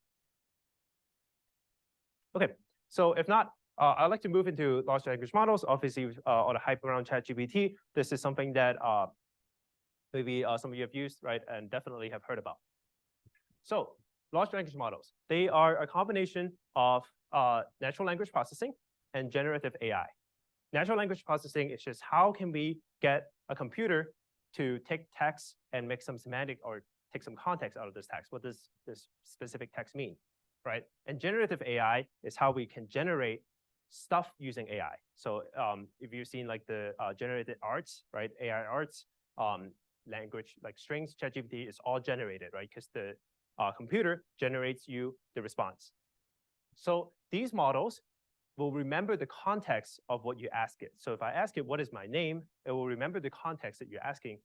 Okay, so if not, I'd like to move into large language models. Obviously, all the hype around ChatGPT, this is something that maybe some of you have used, right, and definitely have heard about. So large language models, they are a combination of natural language processing and generative AI. Natural language processing is just how can we get a computer to take text and make some semantic or take some context out of this text. What does this specific text mean, right? And generative AI is how we can generate stuff using AI. So if you've seen like the generated arts, right, AI arts, language like strings, ChatGPT is all generated, right? Because the computer generates you the response. So these models will remember the context of what you ask it. So if I ask it, what is my name? It will remember the context that you're asking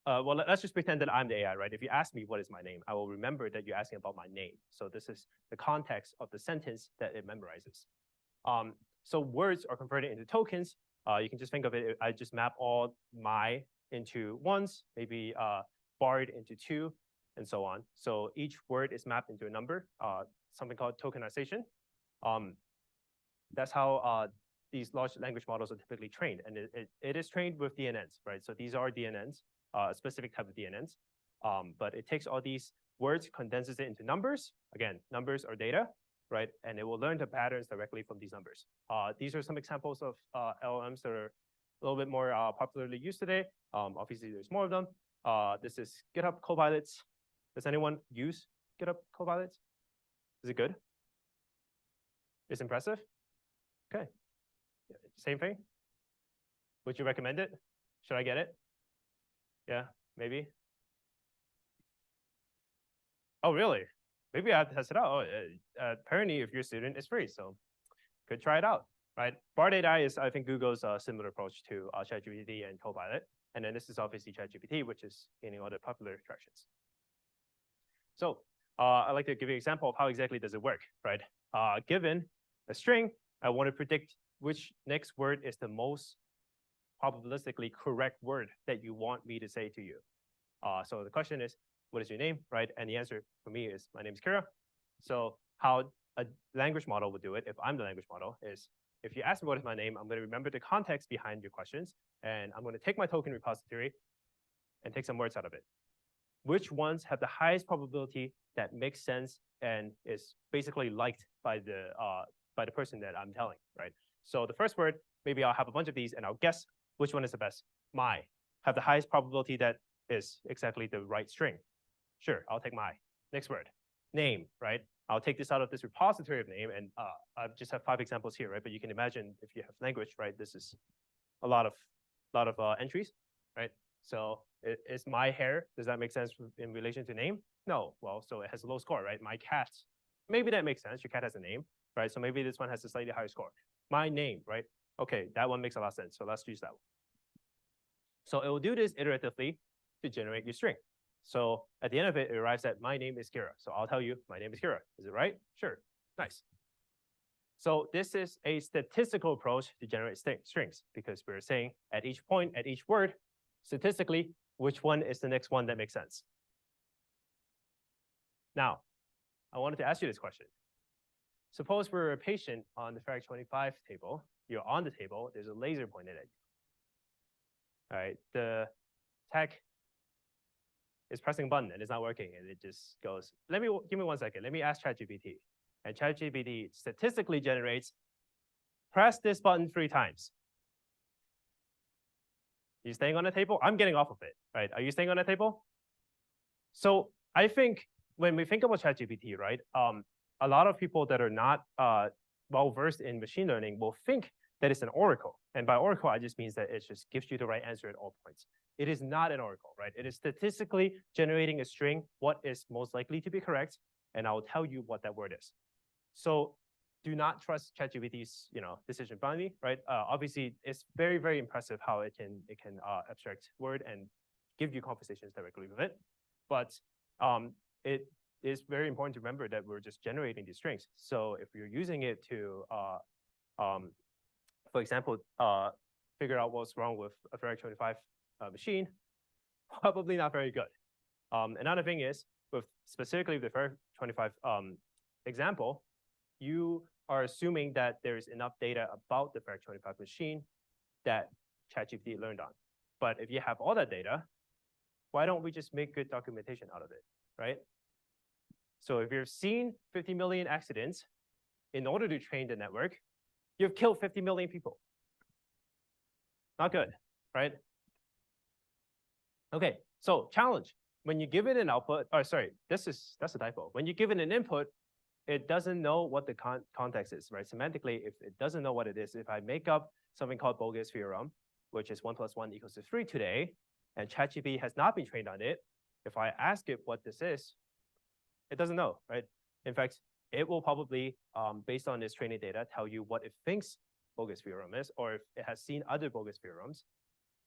well, let's just pretend that I'm the AI, right? If you ask me what is my name, I will remember that you're asking about my name. So this is the context of the sentence that it memorizes. So words are converted into tokens. You can just think of it, I just map all my into ones, maybe barred into two, and so on. So each word is mapped into a number, something called tokenization. That's how these large language models are typically trained. And it is trained with DNNs, right? So these are DNNs, a specific type of DNNs. But it takes all these words, condenses it into numbers. Again, numbers are data, right? And it will learn the patterns directly from these numbers. These are some examples of LLMs that are a little bit more popularly used today. Obviously, there's more of them. This is GitHub Copilots. Does anyone use GitHub Copilots? Is it good? It's impressive? Okay. Same thing? Would you recommend it? Should I get it? Yeah, maybe. Oh, really? Maybe I have to test it out. Oh, apparently, if you're a student, it's free, so could try it out, right? Bard AI is, I think, Google's similar approach to ChatGPT and Copilot. And then this is obviously ChatGPT, which is gaining all the popular tractions. So I'd like to give you an example of how exactly does it work, right? Given a string, I want to predict which next word is the most probabilistically correct word that you want me to say to you. So the question is, what is your name, right? And the answer for me is, my name is Kira. So how a language model would do it, if I'm the language model, is if you ask me what is my name, I'm going to remember the context behind your questions, and I'm going to take my token repository and take some words out of it. Which ones have the highest probability that makes sense and is basically liked by the person that I'm telling, right? So the first word, maybe I'll have a bunch of these and I'll guess which one is the best. My have the highest probability that is exactly the right string. Sure, I'll take my. Next word, name, right? I'll take this out of this repository of name, and I just have 5 examples here, right? But you can imagine if you have language, right? This is a lot of entries, right? So is my hair, does that make sense in relation to name? No, well, so it has a low score, right? My cat, maybe that makes sense. Your cat has a name, right? So maybe this one has a slightly higher score. My name, right? Okay, that one makes a lot of sense. So let's use that one. So it will do this iteratively to generate your string. So at the end of it, it arrives at my name is Kira. So I'll tell you, my name is Kira. Is it right? Sure. Nice. So this is a statistical approach to generate strings, because we're saying at each point, at each word, statistically, which one is the next one that makes sense. Now, I wanted to ask you this question. Suppose we're a patient on the FRAG25 table. You're on the table. There's a laser pointed at you. All right. The tech is pressing a button and it's not working, and it just goes, give me 1 second. Let me ask ChatGPT. And ChatGPT statistically generates, press this button 3 times. You staying on the table? I'm getting off of it, right? Are you staying on the table? So I think when we think about ChatGPT, right, a lot of people that are not well-versed in machine learning will think that it's an oracle. And by oracle, I just means that it just gives you the right answer at all points. It is not an oracle, right? It is statistically generating a string, what is most likely to be correct, and I will tell you what that word is. So do not trust ChatGPT's decision blindly, right? Obviously, it's very, very impressive how it can abstract word and give you conversations directly with it. But it is very important to remember that we're just generating these strings. So if you're using it to, for example, figure out what's wrong with a FRAG25 machine, probably not very good. Another thing is, specifically with the FRAG25 example, you are assuming that there's enough data about the FRAG25 machine that ChatGPT learned on. But if you have all that data, why don't we just make good documentation out of it, right? So if you've seen 50 million accidents, in order to train the network, you've killed 50 million people. Not good, right? Okay, so challenge. When you give it an output, that's a typo. When you give it an input, it doesn't know what the context is, right? Semantically, if it doesn't know what it is, if I make up something called bogus theorem, which is 1 + 1 = 3 today, and ChatGPT has not been trained on it, if I ask it what this is, it doesn't know, right? In fact, it will probably, based on this training data, tell you what it thinks bogus theorem is, or if it has seen other bogus theorems,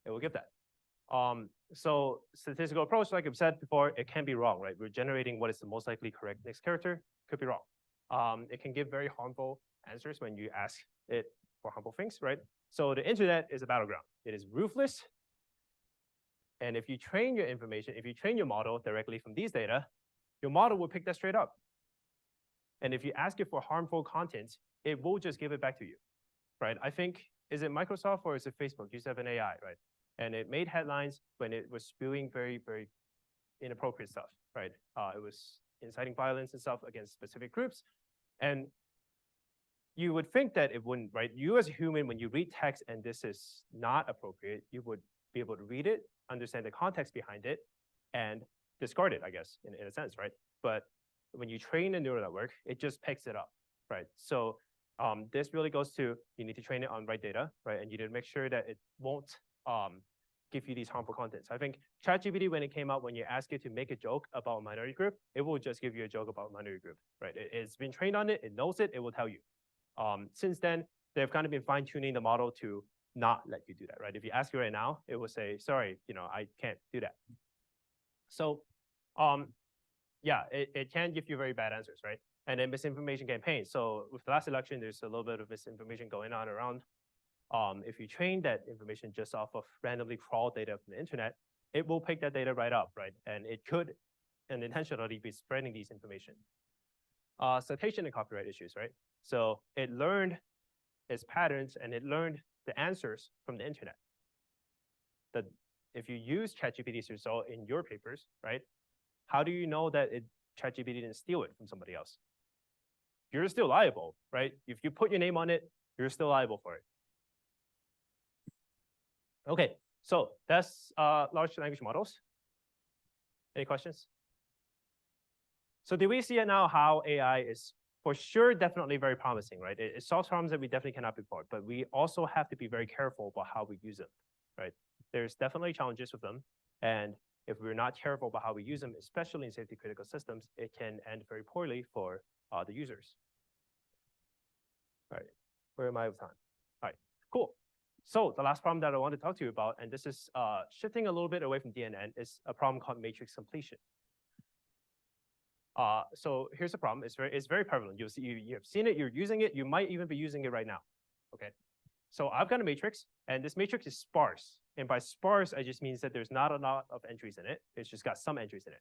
it will give that. So statistical approach, like I've said before, it can be wrong, right? We're generating what is the most likely correct next character, could be wrong. It can give very harmful answers when you ask it for harmful things, right? So the internet is a battleground. It is ruthless. And if you train your information, if you train your model directly from these data, your model will pick that straight up. And if you ask it for harmful content, it will just give it back to you, right? I think, is it Microsoft or is it Facebook? Used to have an AI, right? And it made headlines when it was spewing very, very inappropriate stuff, right? It was inciting violence and stuff against specific groups. And you would think that it wouldn't, right? You as a human, when you read text and this is not appropriate, you would be able to read it, understand the context behind it, and discard it, I guess, in a sense, right? But when you train a neural network, it just picks it up, right? So this really goes to, you need to train it on right data, right? And you need to make sure that it won't give you these harmful contents. I think ChatGPT, when it came out, when you ask it to make a joke about a minority group, it will just give you a joke about a minority group, right? It's been trained on it, it knows it, it will tell you. Since then, they've kind of been fine-tuning the model to not let you do that, right? If you ask it right now, it will say, sorry, I can't do that. So yeah, it can give you very bad answers, right? And then misinformation campaigns. So with the last election, there's a little bit of misinformation going on around. If you train that information just off of randomly crawled data from the internet, it will pick that data right up, right? And it could unintentionally be spreading these information. Citation and copyright issues, right? So it learned its patterns and it learned the answers from the internet. That if you use ChatGPT's result in your papers, right? How do you know that ChatGPT didn't steal it from somebody else? You're still liable, right? If you put your name on it, you're still liable for it. Okay, so that's large language models. Any questions? So do we see it now how AI is for sure definitely very promising, right? It solves problems that we definitely cannot before, but we also have to be very careful about how we use them, right? There's definitely challenges with them. And if we're not careful about how we use them, especially in safety critical systems, it can end very poorly for the users. All right, where am I with time? All right, cool. So the last problem that I want to talk to you about, and this is shifting a little bit away from DNN, is a problem called matrix completion. So here's the problem. It's very prevalent. You have seen it. You're using it. You might even be using it right now. Okay. So I've got a matrix, and this matrix is sparse. And by sparse, it just means that there's not a lot of entries in it. It's just got some entries in it.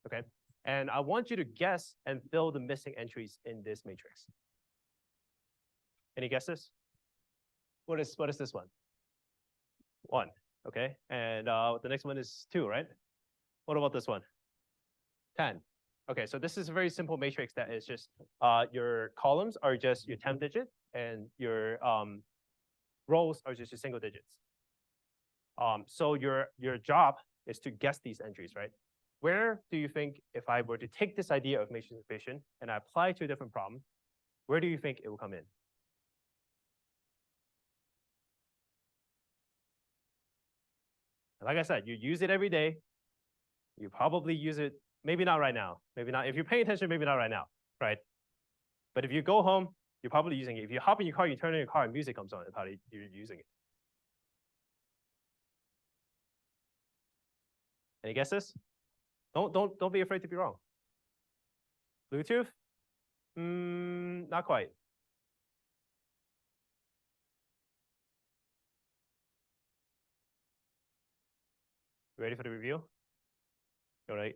Okay. And I want you to guess and fill the missing entries in this matrix. Any guesses? What is this one? 1. Okay. And the next one is 2, right? What about this one? 10. Okay, so this is a very simple matrix that is just your columns are just your 10th digit and your rows are just your single digits. So your job is to guess these entries, right? Where do you think, if I were to take this idea of matrix completion and I apply it to a different problem, where do you think it will come in? Like I said, you use it every day. You probably use it, maybe not right now. Maybe not. If you're paying attention, maybe not right now, right? But if you go home, you're probably using it. If you hop in your car, you turn on your car, and music comes on, probably you're using it. Any guesses? Don't be afraid to be wrong. Bluetooth? Not quite. Ready for the review?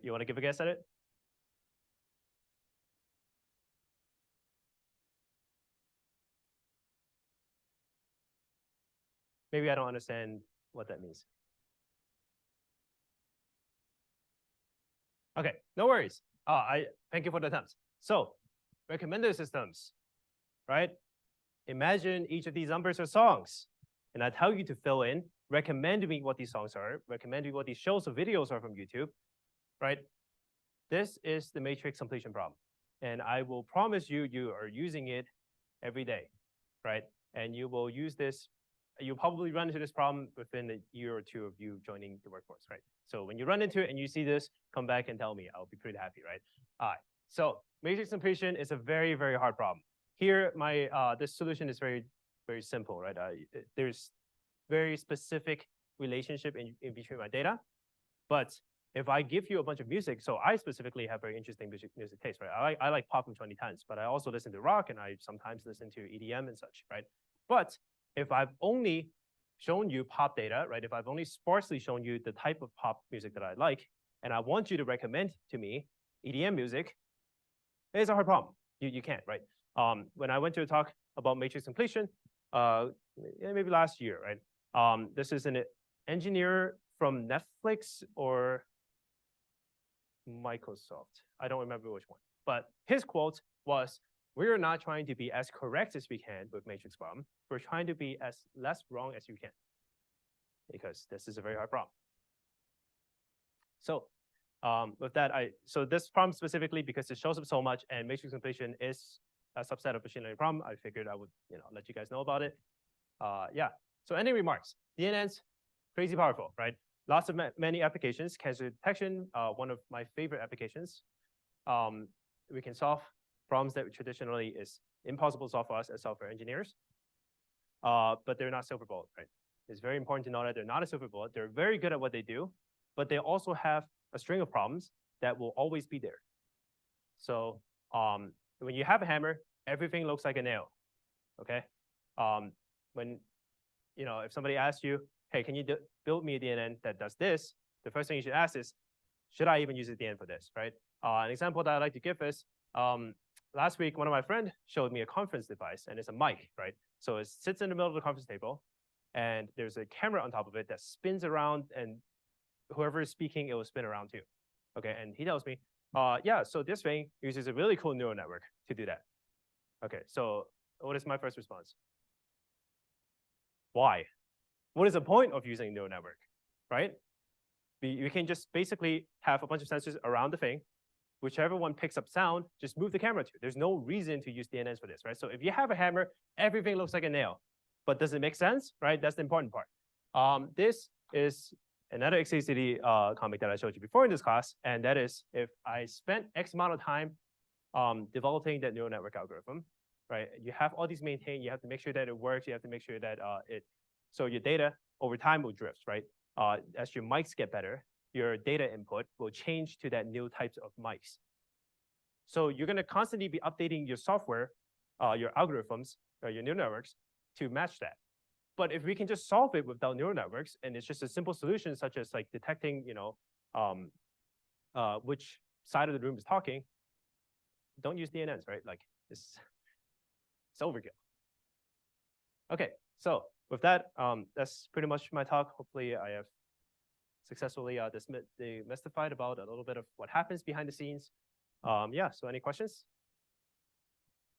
You want to give a guess at it? Maybe I don't understand what that means. Okay, no worries. I thank you for the attempts. So, recommender systems, right? Imagine each of these numbers are songs, and I tell you to fill in, recommend me what these songs are, recommend me what these shows or videos are from YouTube, right? This is the matrix completion problem. And I will promise you, you are using it every day, right? And you will use this, you'll probably run into this problem within a year or 2 of you joining the workforce, right? So when you run into it and you see this, come back and tell me. I'll be pretty happy, right? All right. So matrix completion is a very, very hard problem. Here, this solution is very, very simple, right? There's very specific relationship in between my data. But if I give you a bunch of music, so I specifically have very interesting music taste, right? I like pop from 2010s, but I also listen to rock and I sometimes listen to EDM and such, right? But if I've only shown you pop data, right? If I've only sparsely shown you the type of pop music that I like, and I want you to recommend to me EDM music, it's a hard problem. You can't, right? When I went to a talk about matrix completion, maybe last year, right? This is an engineer from Netflix or Microsoft. I don't remember which one. But his quote was, "We're not trying to be as correct as we can with matrix problem. We're trying to be as less wrong as you can." Because this is a very hard problem. So with that, so this problem specifically, because it shows up so much and matrix completion is a subset of machine learning problem, I figured I would let you guys know about it. Yeah, so any remarks? DNNs, crazy powerful, right? Lots of many applications. Cancer detection, one of my favorite applications. We can solve problems that traditionally is impossible to solve for us as software engineers. But they're not silver bullet, right? It's very important to know that they're not a silver bullet. They're very good at what they do, but they also have a string of problems that will always be there. So when you have a hammer, everything looks like a nail, okay? When if somebody asks you, hey, can you build me a DNN that does this? The first thing you should ask is, should I even use a DNN for this, right? An example that I like to give is, last week, one of my friends showed me a conference device, and it's a mic, right? So it sits in the middle of the conference table, and there's a camera on top of it that spins around, and whoever is speaking, it will spin around too, okay? And he tells me, yeah, so this thing uses a really cool neural network to do that. Okay, so what is my first response? Why? What is the point of using a neural network, right? You can just basically have a bunch of sensors around the thing. Whichever one picks up sound, just move the camera to. There's no reason to use DNNs for this, right? So if you have a hammer, everything looks like a nail. But does it make sense, right? That's the important part. This is another XACD comic that I showed you before in this class, and that is if I spent X amount of time developing that neural network algorithm, right? You have all these maintained, you have to make sure that it works, you have to make sure that so your data over time will drift, right? As your mics get better, your data input will change to that new types of mics. So you're going to constantly be updating your software, your algorithms, your neural networks to match that. But if we can just solve it without neural networks, and it's just a simple solution such as like detecting, which side of the room is talking, don't use DNNs, right? Like it's overkill. Okay, so with that, that's pretty much my talk. Hopefully I have successfully demystified about a little bit of what happens behind the scenes. Yeah, so any questions?